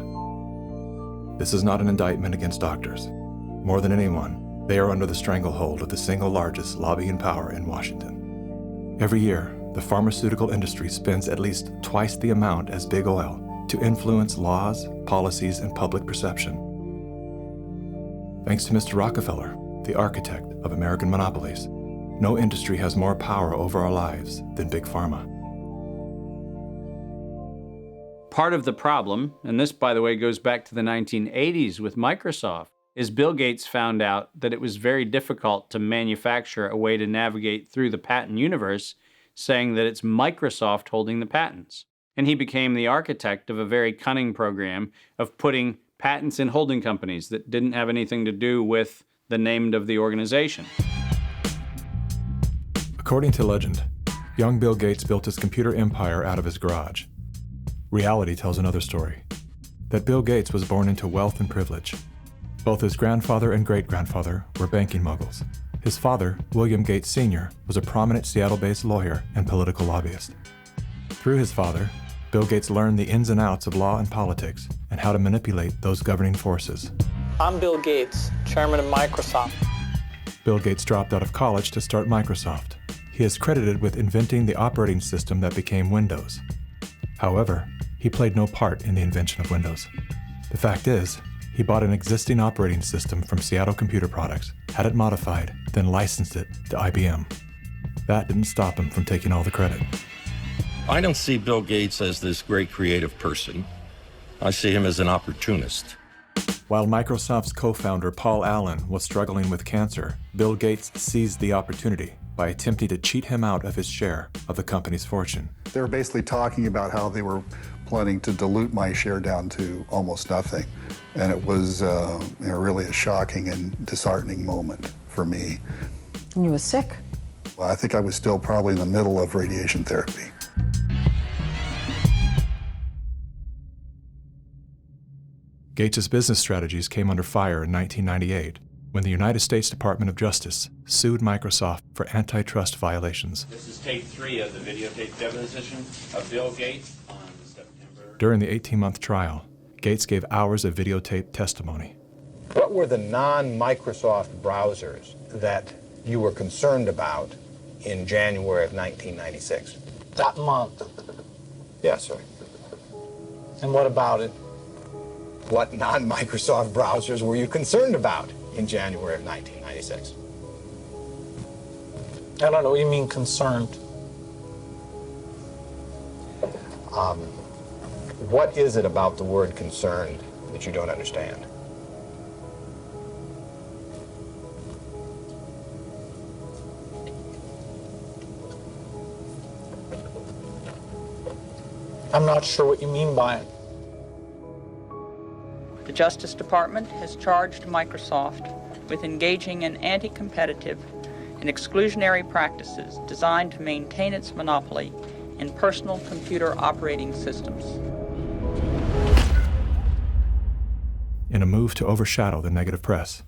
This is not an indictment against doctors. More than anyone, they are under the stranglehold of the single largest lobbying power in Washington. Every year, the pharmaceutical industry spends at least twice the amount as big oil to influence laws, policies, and public perception. Thanks to Mr. Rockefeller, the architect of American monopolies, no industry has more power over our lives than Big Pharma. Part of the problem, and this, by the way, goes back to the 1980s with Microsoft, is Bill Gates found out that it was very difficult to manufacture a way to navigate through the patent universe, saying that it's Microsoft holding the patents. And he became the architect of a very cunning program of putting patents in holding companies that didn't have anything to do with the name of the organization. According to legend, young Bill Gates built his computer empire out of his garage. Reality tells another story, that Bill Gates was born into wealth and privilege. Both his grandfather and great-grandfather were banking moguls. His father, William Gates Sr., was a prominent Seattle-based lawyer and political lobbyist. Through his father, Bill Gates learned the ins and outs of law and politics and how to manipulate those governing forces. I'm Bill Gates, chairman of Microsoft. Bill Gates dropped out of college to start Microsoft. He is credited with inventing the operating system that became Windows. However, he played no part in the invention of Windows. The fact is, he bought an existing operating system from Seattle Computer Products, had it modified, then licensed it to IBM. That didn't stop him from taking all the credit. I don't see Bill Gates as this great creative person. I see him as an opportunist. While Microsoft's co-founder Paul Allen was struggling with cancer, Bill Gates seized the opportunity by attempting to cheat him out of his share of the company's fortune. They were basically talking about how they were planning to dilute my share down to almost nothing. And it was really a shocking and disheartening moment for me. And you were sick? Well, I think I was still probably in the middle of radiation therapy. Gates' business strategies came under fire in 1998 when the United States Department of Justice sued Microsoft for antitrust violations. This is tape 3 of the videotape deposition of Bill Gates on September. During the 18-month trial, Gates gave hours of videotaped testimony. What were the non-Microsoft browsers that you were concerned about in January of 1996? That month. Yes, sir. And what about it? What non-Microsoft browsers were you concerned about in January of 1996? I don't know what you mean concerned. What is it about the word concerned that you don't understand? I'm not sure what you mean by it. The Justice Department has charged Microsoft with engaging in anti-competitive and exclusionary practices designed to maintain its monopoly in personal computer operating systems. In a move to overshadow the negative press,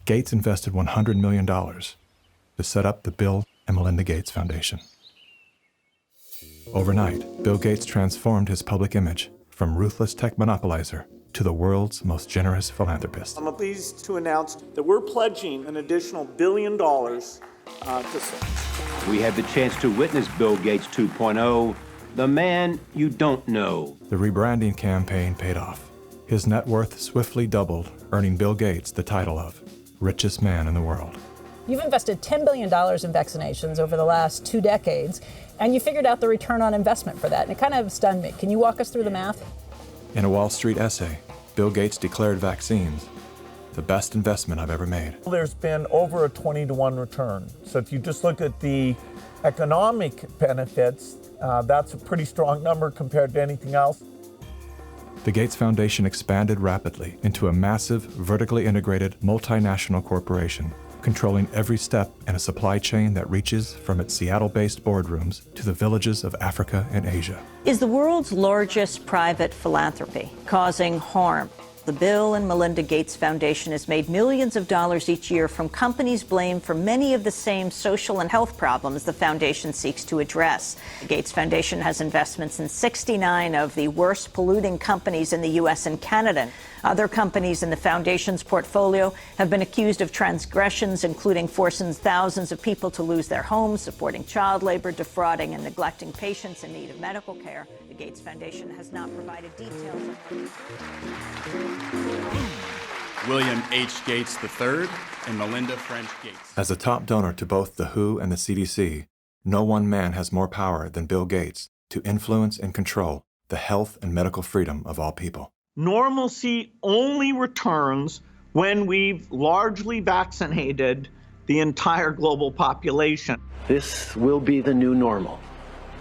Gates invested $100 million to set up the Bill and Melinda Gates Foundation. Overnight, Bill Gates transformed his public image from ruthless tech monopolizer to the world's most generous philanthropist. I'm pleased to announce that we're pledging an additional $1 billion We had the chance to witness Bill Gates 2.0, the man you don't know. The rebranding campaign paid off. His net worth swiftly doubled, earning Bill Gates the title of richest man in the world. You've invested $10 billion in vaccinations over the last 2 decades, and you figured out the return on investment for that, and it kind of stunned me. Can you walk us through the math? In a Wall Street essay, Bill Gates declared vaccines the best investment I've ever made. There's been over a 20-to-1 return. So if you just look at the economic benefits, that's a pretty strong number compared to anything else. The Gates Foundation expanded rapidly into a massive, vertically integrated, multinational corporation, controlling every step in a supply chain that reaches from its Seattle-based boardrooms to the villages of Africa and Asia. Is the world's largest private philanthropy causing harm? The Bill and Melinda Gates Foundation has made millions of dollars each year from companies blamed for many of the same social and health problems the foundation seeks to address. The Gates Foundation has investments in 69 of the worst polluting companies in the U.S. and Canada. Other companies in the foundation's portfolio have been accused of transgressions, including forcing thousands of people to lose their homes, supporting child labor, defrauding and neglecting patients in need of medical care. The Gates Foundation has not provided details. William H. Gates III and Melinda French Gates. As a top donor to both the WHO and the CDC, no one man has more power than Bill Gates to influence and control the health and medical freedom of all people. Normalcy only returns when we've largely vaccinated the entire global population. This will be the new normal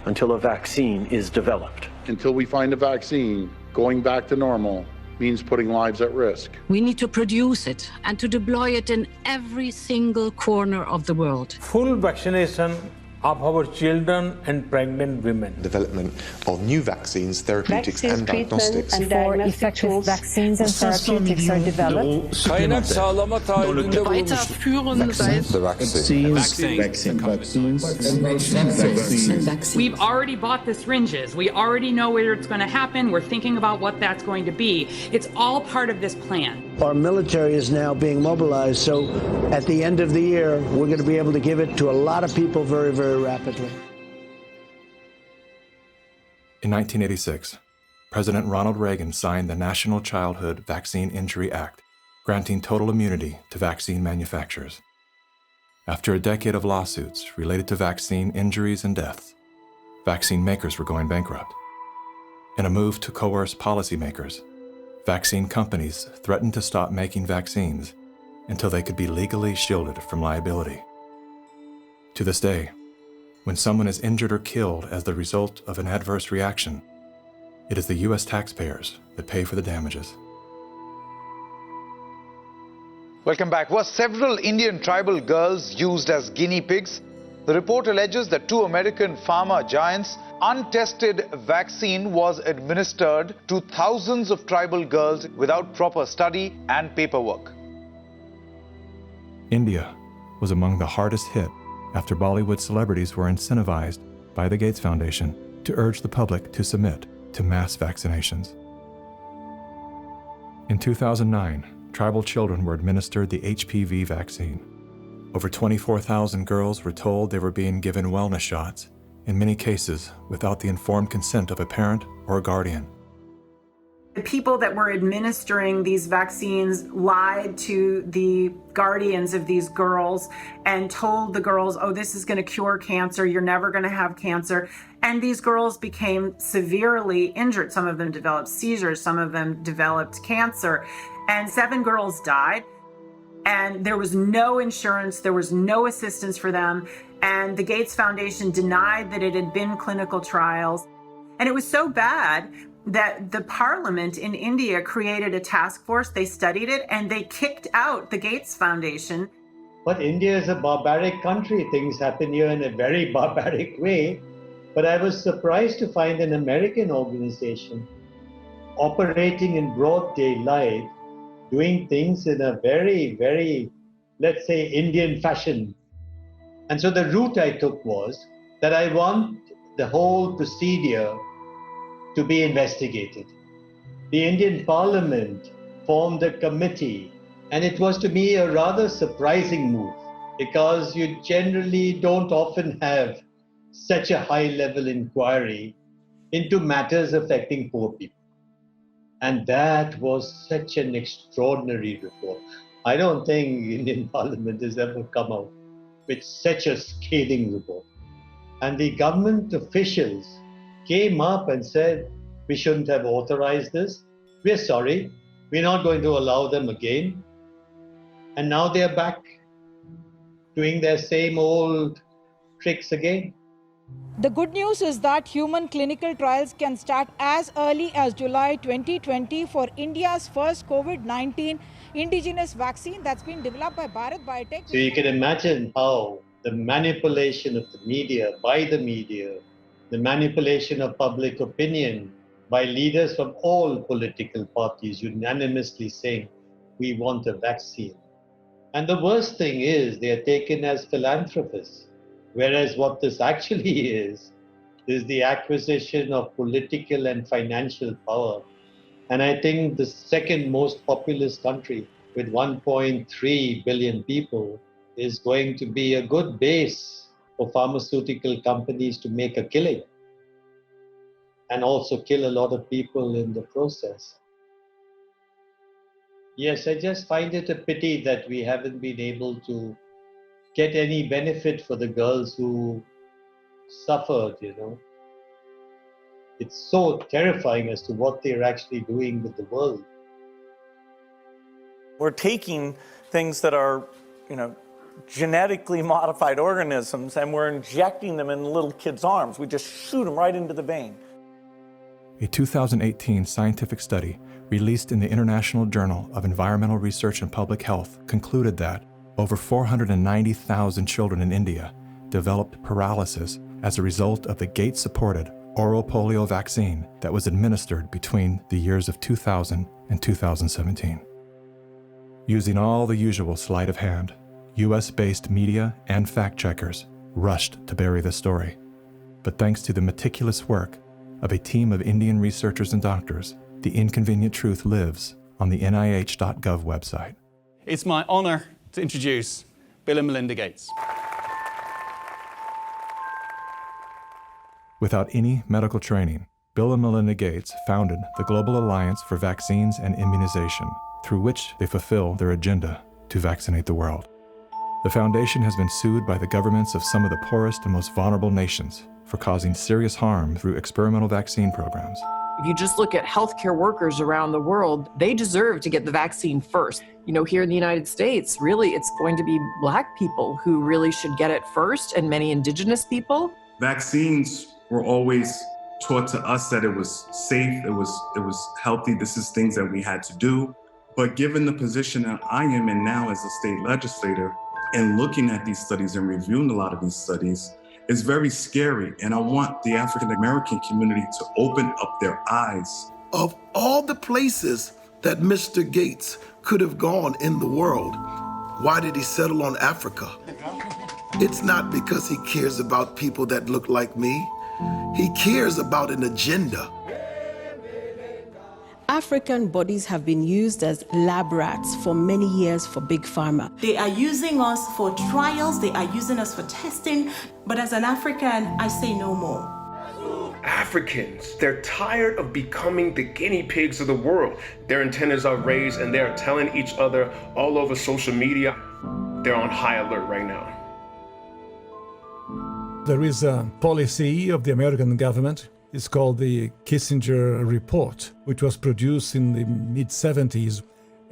until a vaccine is developed. Until we find a vaccine, going back to normal means putting lives at risk. We need to produce it and to deploy it in every single corner of the world. Full vaccination of our children and pregnant women. Development of new vaccines, therapeutics and diagnostics. Before effective vaccines and therapeutics are developed. We've already bought the syringes. We already know where it's going to happen. We're thinking about what that's going to be. It's all part of this plan. Our military is now being mobilized, so at the end of the year, we're going to be able to give it to a lot of people very, very rapidly. In 1986, President Ronald Reagan signed the National Childhood Vaccine Injury Act, granting total immunity to vaccine manufacturers. After a decade of lawsuits related to vaccine injuries and deaths, vaccine makers were going bankrupt. In a move to coerce policymakers, vaccine companies threatened to stop making vaccines until they could be legally shielded from liability. To this day, when someone is injured or killed as the result of an adverse reaction, it is the U.S. taxpayers that pay for the damages. Welcome back. Were several Indian tribal girls used as guinea pigs? The report alleges that 2 American pharma giants' untested vaccine was administered to thousands of tribal girls without proper study and paperwork. India was among the hardest hit after Bollywood celebrities were incentivized by the Gates Foundation to urge the public to submit to mass vaccinations. In 2009, tribal children were administered the HPV vaccine. Over 24,000 girls were told they were being given wellness shots, in many cases without the informed consent of a parent or a guardian. The people that were administering these vaccines lied to the guardians of these girls and told the girls, oh, this is going to cure cancer, you're never going to have cancer. And these girls became severely injured. Some of them developed seizures, some of them developed cancer, and 7 girls died. And there was no insurance, there was no assistance for them. And the Gates Foundation denied that it had been clinical trials. And it was so bad that the parliament in India created a task force, they studied it, and they kicked out the Gates Foundation. But India is a barbaric country. Things happen here in a very barbaric way. But I was surprised to find an American organization operating in broad daylight, doing things in a very, very, let's say, Indian fashion. And so the route I took was that I want the whole procedure to be investigated. The Indian Parliament formed a committee, and it was to me a rather surprising move because you generally don't often have such a high-level inquiry into matters affecting poor people. And that was such an extraordinary report. I don't think Indian Parliament has ever come out with such a scathing report. And the government officials came up and said, we shouldn't have authorized this. We're sorry. We're not going to allow them again. And now they're back doing their same old tricks again. The good news is that human clinical trials can start as early as July 2020 for India's first COVID-19 indigenous vaccine that's been developed by Bharat Biotech. So you can imagine how the manipulation of the media, by the media, the manipulation of public opinion by leaders from all political parties unanimously saying, we want a vaccine. And the worst thing is they are taken as philanthropists. Whereas what this actually is the acquisition of political and financial power. And I think the second most populous country with 1.3 billion people is going to be a good base for pharmaceutical companies to make a killing and also kill a lot of people in the process. Yes, I just find it a pity that we haven't been able to get any benefit for the girls who suffered, It's so terrifying as to what they're actually doing with the world. We're taking things that are, genetically modified organisms and we're injecting them in little kids' arms. We just shoot them right into the vein. A 2018 scientific study released in the International Journal of Environmental Research and Public Health concluded that over 490,000 children in India developed paralysis as a result of the Gates-supported oral polio vaccine that was administered between the years of 2000 and 2017. Using all the usual sleight of hand, US-based media and fact-checkers rushed to bury the story. But thanks to the meticulous work of a team of Indian researchers and doctors, the inconvenient truth lives on the NIH.gov website. It's my honor to introduce Bill and Melinda Gates. Without any medical training, Bill and Melinda Gates founded the Global Alliance for Vaccines and Immunization, through which they fulfill their agenda to vaccinate the world. The foundation has been sued by the governments of some of the poorest and most vulnerable nations for causing serious harm through experimental vaccine programs. If you just look at healthcare workers around the world, they deserve to get the vaccine first. Here in the United States, really, it's going to be Black people who really should get it first, and many indigenous people. Vaccines were always taught to us that it was safe, it was healthy, this is things that we had to do. But given the position that I am in now as a state legislator, and looking at these studies and reviewing a lot of these studies, it's very scary. And I want the African American community to open up their eyes. Of all the places that Mr. Gates could have gone in the world, why did he settle on Africa? It's not because he cares about people that look like me. He cares about an agenda. African bodies have been used as lab rats for many years for Big Pharma. They are using us for trials, they are using us for testing, but as an African, I say no more. Africans, they're tired of becoming the guinea pigs of the world. Their antennas are raised and they're telling each other all over social media. They're on high alert right now. There is a policy of the American government. It's called the Kissinger Report, which was produced in the mid-70s.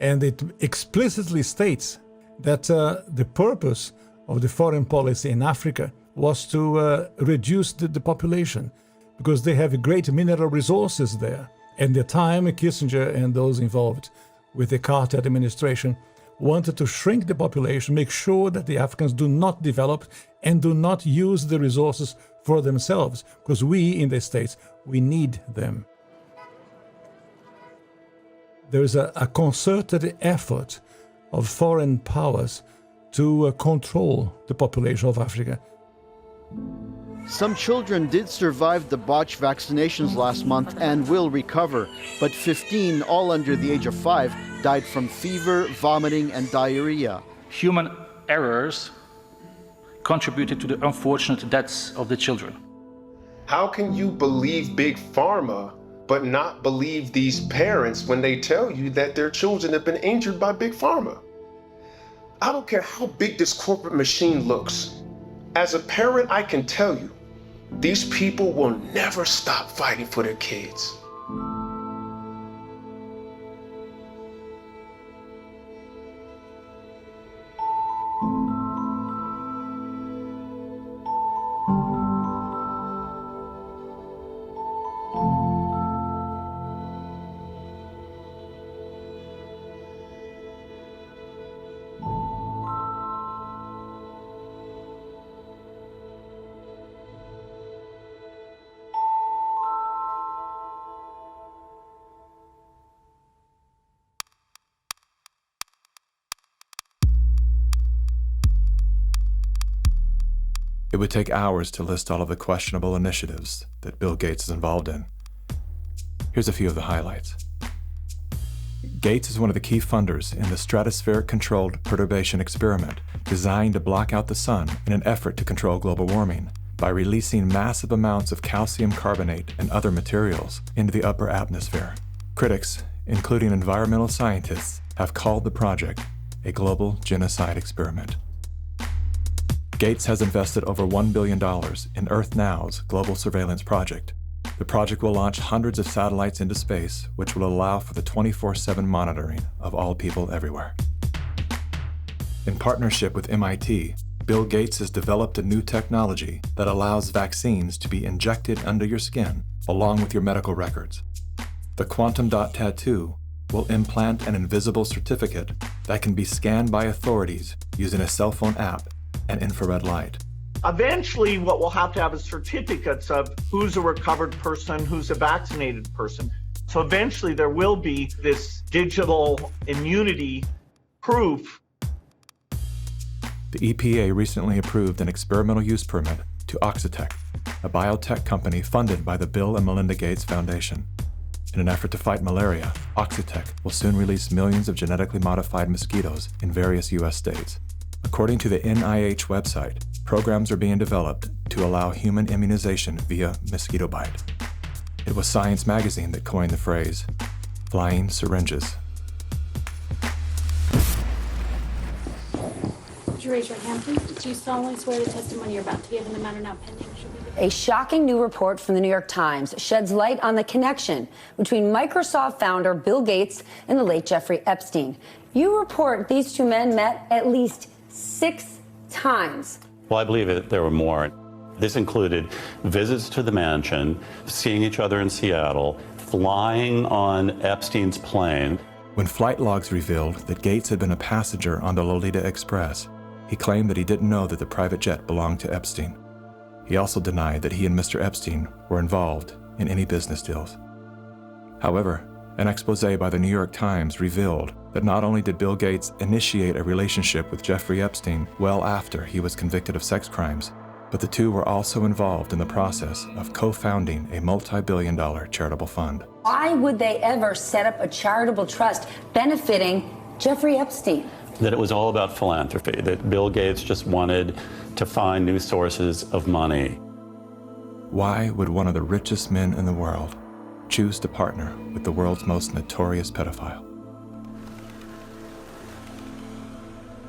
And it explicitly states that the purpose of the foreign policy in Africa was to reduce the population because they have great mineral resources there. At the time, Kissinger and those involved with the Carter administration wanted to shrink the population, make sure that the Africans do not develop and do not use the resources for themselves, because we in the States, we need them. There is a concerted effort of foreign powers to control the population of Africa. Some children did survive the botched vaccinations last month and will recover, but 15, all under the age of 5, died from fever, vomiting, and diarrhea. Human errors contributed to the unfortunate deaths of the children. How can you believe Big Pharma but not believe these parents when they tell you that their children have been injured by Big Pharma? I don't care how big this corporate machine looks. As a parent, I can tell you, these people will never stop fighting for their kids. It would take hours to list all of the questionable initiatives that Bill Gates is involved in. Here's a few of the highlights. Gates is one of the key funders in the stratospheric-controlled perturbation experiment designed to block out the sun in an effort to control global warming by releasing massive amounts of calcium carbonate and other materials into the upper atmosphere. Critics, including environmental scientists, have called the project a global genocide experiment. Gates has invested over $1 billion in Earth Now's global surveillance project. The project will launch hundreds of satellites into space, which will allow for the 24/7 monitoring of all people everywhere. In partnership with MIT, Bill Gates has developed a new technology that allows vaccines to be injected under your skin along with your medical records. The quantum dot tattoo will implant an invisible certificate that can be scanned by authorities using a cell phone app and infrared light. Eventually, what we'll have to have is certificates of who's a recovered person, who's a vaccinated person. So eventually there will be this digital immunity proof. The EPA recently approved an experimental use permit to Oxitec, a biotech company funded by the Bill and Melinda Gates Foundation. In an effort to fight malaria, Oxitec will soon release millions of genetically modified mosquitoes in various U.S. states. According to the NIH website, programs are being developed to allow human immunization via mosquito bite. It was Science magazine that coined the phrase, flying syringes. Would you raise your hand, please? Do you solemnly swear the testimony you're about to give in the matter now pending should be the... A shocking new report from the New York Times sheds light on the connection between Microsoft founder Bill Gates and the late Jeffrey Epstein. You report these two men met at least 6 times. Well, I believe that there were more. This included visits to the mansion, seeing each other in Seattle, flying on Epstein's plane. When flight logs revealed that Gates had been a passenger on the Lolita Express, he claimed that he didn't know that the private jet belonged to Epstein. He also denied that he and Mr. Epstein were involved in any business deals. However, an expose by the New York Times revealed that not only did Bill Gates initiate a relationship with Jeffrey Epstein well after he was convicted of sex crimes, but the two were also involved in the process of co-founding a multi-billion-dollar charitable fund. Why would they ever set up a charitable trust benefiting Jeffrey Epstein? That it was all about philanthropy, that Bill Gates just wanted to find new sources of money. Why would one of the richest men in the world choose to partner with the world's most notorious pedophile?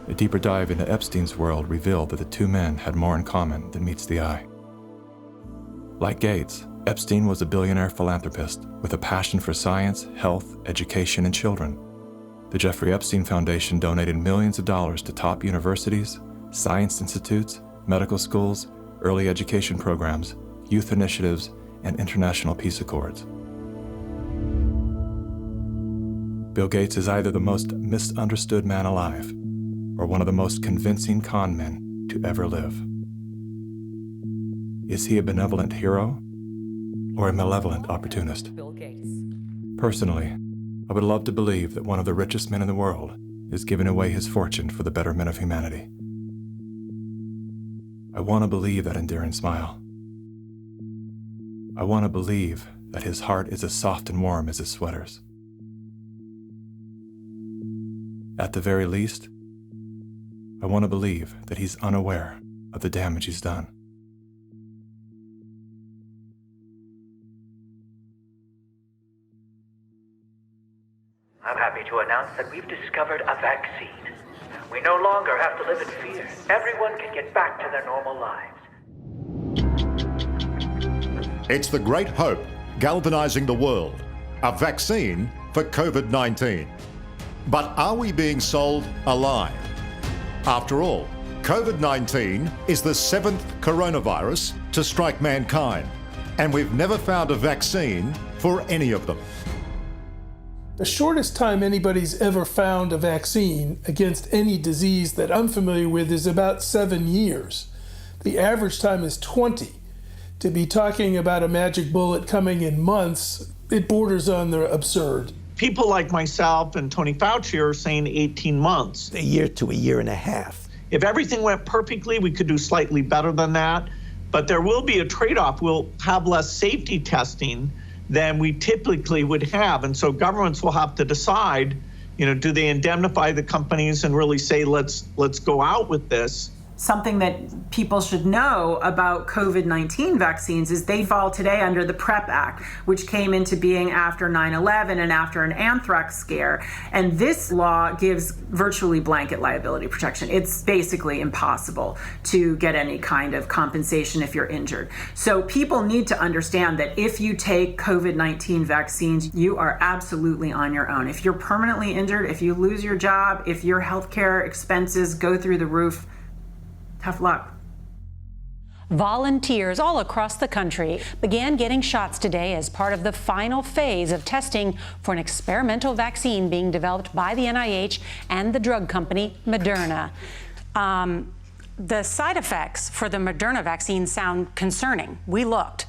A deeper dive into Epstein's world revealed that the two men had more in common than meets the eye. Like Gates, Epstein was a billionaire philanthropist with a passion for science, health, education, and children. The Jeffrey Epstein Foundation donated millions of dollars to top universities, science institutes, medical schools, early education programs, youth initiatives, and international peace accords. Bill Gates is either the most misunderstood man alive or one of the most convincing con men to ever live. Is he a benevolent hero or a malevolent opportunist? Bill Gates. Personally, I would love to believe that one of the richest men in the world is giving away his fortune for the betterment of humanity. I want to believe that endearing smile. I want to believe that his heart is as soft and warm as his sweaters. At the very least, I want to believe that he's unaware of the damage he's done. I'm happy to announce that we've discovered a vaccine. We no longer have to live in fear. Everyone can get back to their normal lives. It's the great hope galvanizing the world, a vaccine for COVID-19. But are we being sold a lie? After all, COVID-19 is the 7th coronavirus to strike mankind, and we've never found a vaccine for any of them. The shortest time anybody's ever found a vaccine against any disease that I'm familiar with is about 7 years. The average time is 20. To be talking about a magic bullet coming in months, it borders on the absurd. People like myself and Tony Fauci are saying 18 months. A year to a year and a half. If everything went perfectly, we could do slightly better than that. But there will be a trade-off. We'll have less safety testing than we typically would have. And so governments will have to decide, do they indemnify the companies and really say, let's go out with this? Something that people should know about COVID-19 vaccines is they fall today under the PrEP Act, which came into being after 9/11 and after an anthrax scare. And this law gives virtually blanket liability protection. It's basically impossible to get any kind of compensation if you're injured. So people need to understand that if you take COVID-19 vaccines, you are absolutely on your own. If you're permanently injured, if you lose your job, if your healthcare expenses go through the roof, tough luck. Volunteers all across the country began getting shots today as part of the final phase of testing for an experimental vaccine being developed by the NIH and the drug company Moderna. The side effects for the Moderna vaccine sound concerning. We looked.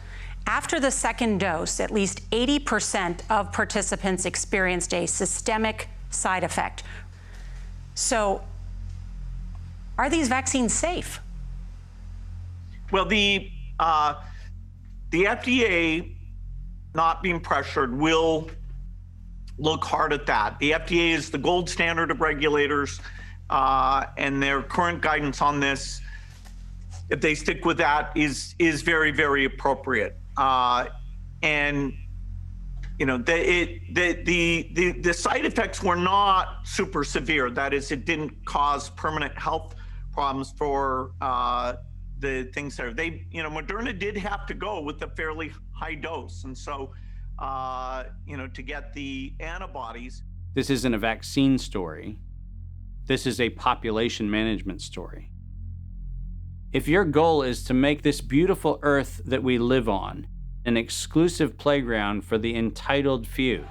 After the second dose, at least 80% of participants experienced a systemic side effect. So, are these vaccines safe? Well, the FDA, not being pressured, will look hard at that. The FDA is the gold standard of regulators, and their current guidance on this, if they stick with that, is very, very appropriate. And the side effects were not super severe. That is, it didn't cause permanent health problems for the things there. Moderna did have to go with a fairly high dose. And so, to get the antibodies. This isn't a vaccine story. This is a population management story. If your goal is to make this beautiful earth that we live on an exclusive playground for the entitled few,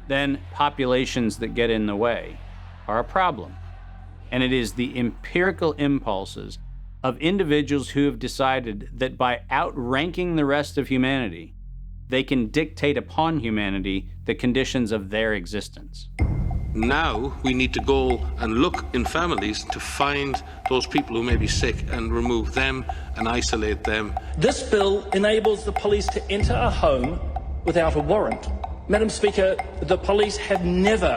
then populations that get in the way are a problem. And it is the empirical impulses of individuals who have decided that by outranking the rest of humanity, they can dictate upon humanity the conditions of their existence. Now we need to go and look in families to find those people who may be sick and remove them and isolate them. This bill enables the police to enter a home without a warrant. Madam Speaker, the police have never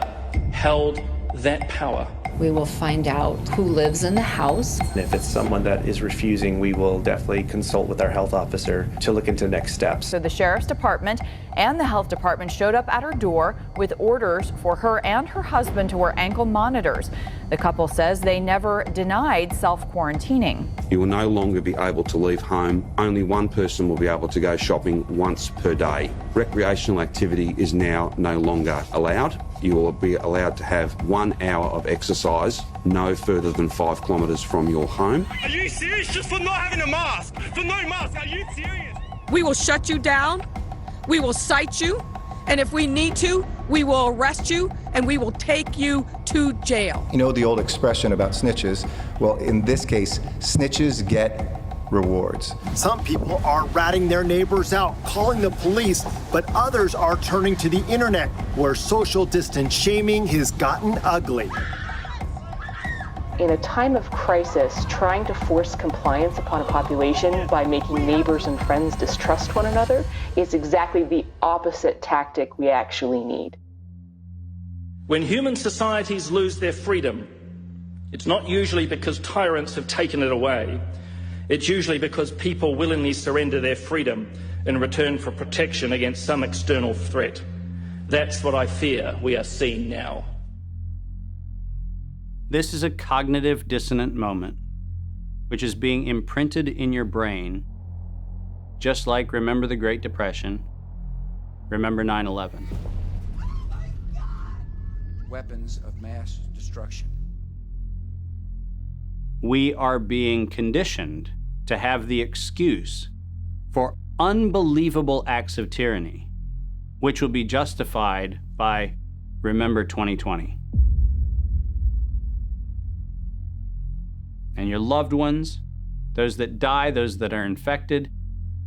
held that power. We will find out who lives in the house. And if it's someone that is refusing, we will definitely consult with our health officer to look into next steps. So the Sheriff's Department and the Health Department showed up at her door with orders for her and her husband to wear ankle monitors. The couple says they never denied self-quarantining. You will no longer be able to leave home. Only one person will be able to go shopping once per day. Recreational activity is now no longer allowed. You will be allowed to have 1 hour of exercise no further than 5 kilometres from your home. Are you serious? Just for not having a mask? For no mask? Are you serious? We will shut you down. We will cite you. And if we need to, we will arrest you and we will take you to jail. You know the old expression about snitches? Well, in this case, snitches get rewards. Some people are ratting their neighbors out, calling the police, but others are turning to the internet, where social distance shaming has gotten ugly. In a time of crisis, trying to force compliance upon a population by making neighbors and friends distrust one another is exactly the opposite tactic we actually need. When human societies lose their freedom, it's not usually because tyrants have taken it away. It's usually because people willingly surrender their freedom in return for protection against some external threat. That's what I fear we are seeing now. This is a cognitive dissonant moment, which is being imprinted in your brain, just like remember the Great Depression, remember 9/11. Weapons of mass destruction. We are being conditioned to have the excuse for unbelievable acts of tyranny, which will be justified by remember 2020. And your loved ones, those that die, those that are infected,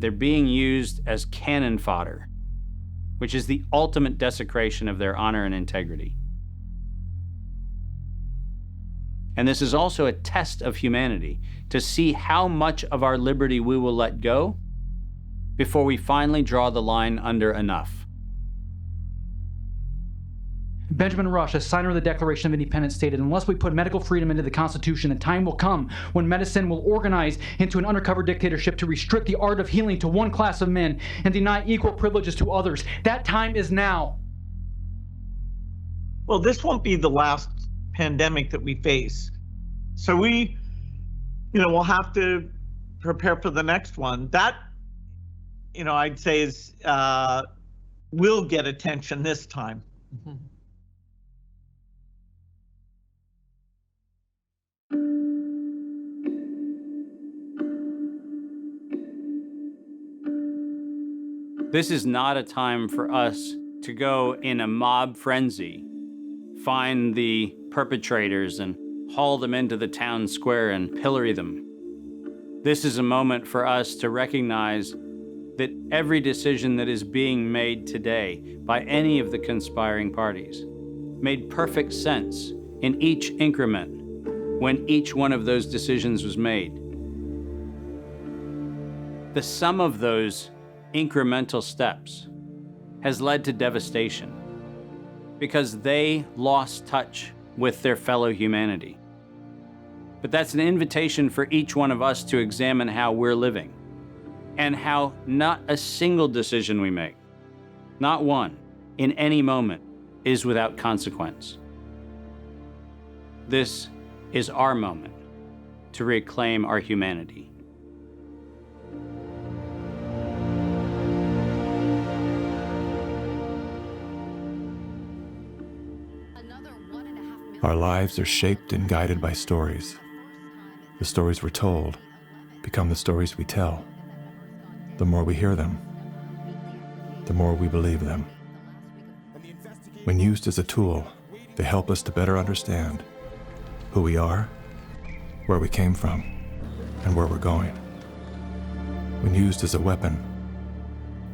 they're being used as cannon fodder, which is the ultimate desecration of their honor and integrity. And this is also a test of humanity, to see how much of our liberty we will let go before we finally draw the line under enough. Benjamin Rush, a signer of the Declaration of Independence, stated, "Unless we put medical freedom into the Constitution, the time will come when medicine will organize into an undercover dictatorship to restrict the art of healing to one class of men and deny equal privileges to others. That time is now." Well, this won't be the last pandemic that we face. So we'll have to prepare for the next one. That, I'd say is, will get attention this time. Mm-hmm. This is not a time for us to go in a mob frenzy, find the perpetrators and haul them into the town square and pillory them. This is a moment for us to recognize that every decision that is being made today by any of the conspiring parties made perfect sense in each increment when each one of those decisions was made. The sum of those incremental steps has led to devastation because they lost touch with their fellow humanity. But that's an invitation for each one of us to examine how we're living and how not a single decision we make, not one, in any moment, is without consequence. This is our moment to reclaim our humanity. Our lives are shaped and guided by stories. The stories we're told become the stories we tell. The more we hear them, the more we believe them. When used as a tool, they help us to better understand who we are, where we came from, and where we're going. When used as a weapon,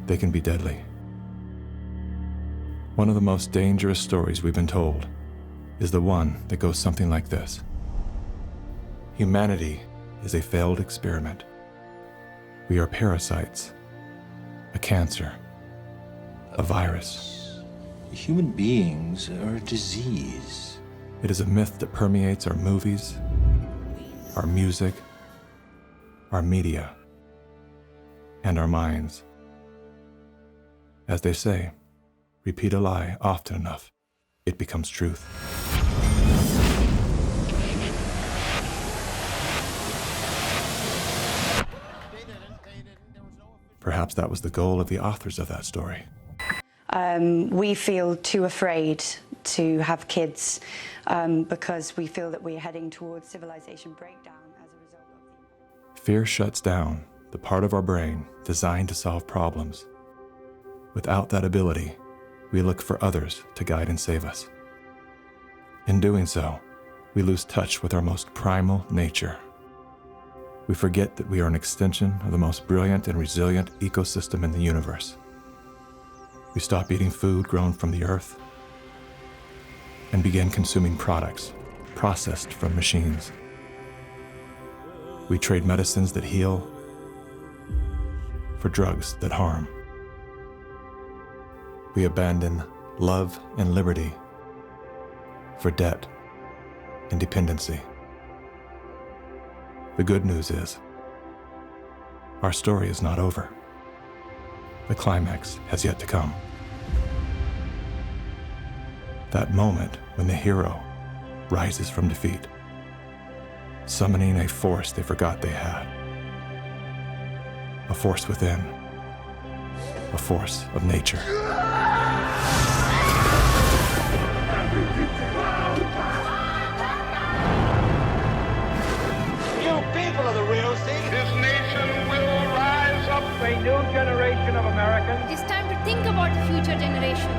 they can be deadly. One of the most dangerous stories we've been told is the one that goes something like this. Humanity is a failed experiment. We are parasites, a cancer, a virus. Human beings are a disease. It is a myth that permeates our movies, our music, our media, and our minds. As they say, repeat a lie often enough, it becomes truth. Perhaps that was the goal of the authors of that story. We feel too afraid to have kids because we feel that we're heading towards civilization breakdown as a result of Fear shuts down the part of our brain designed to solve problems. Without that ability, we look for others to guide and save us. In doing so, we lose touch with our most primal nature. We forget that we are an extension of the most brilliant and resilient ecosystem in the universe. We stop eating food grown from the earth and begin consuming products processed from machines. We trade medicines that heal for drugs that harm. We abandon love and liberty for debt and dependency. The good news is, our story is not over. The climax has yet to come. That moment when the hero rises from defeat, summoning a force they forgot they had. A force within, a force of nature. You people are the real thing. This nation will rise up. A new generation of Americans. It is time to think about the future generation.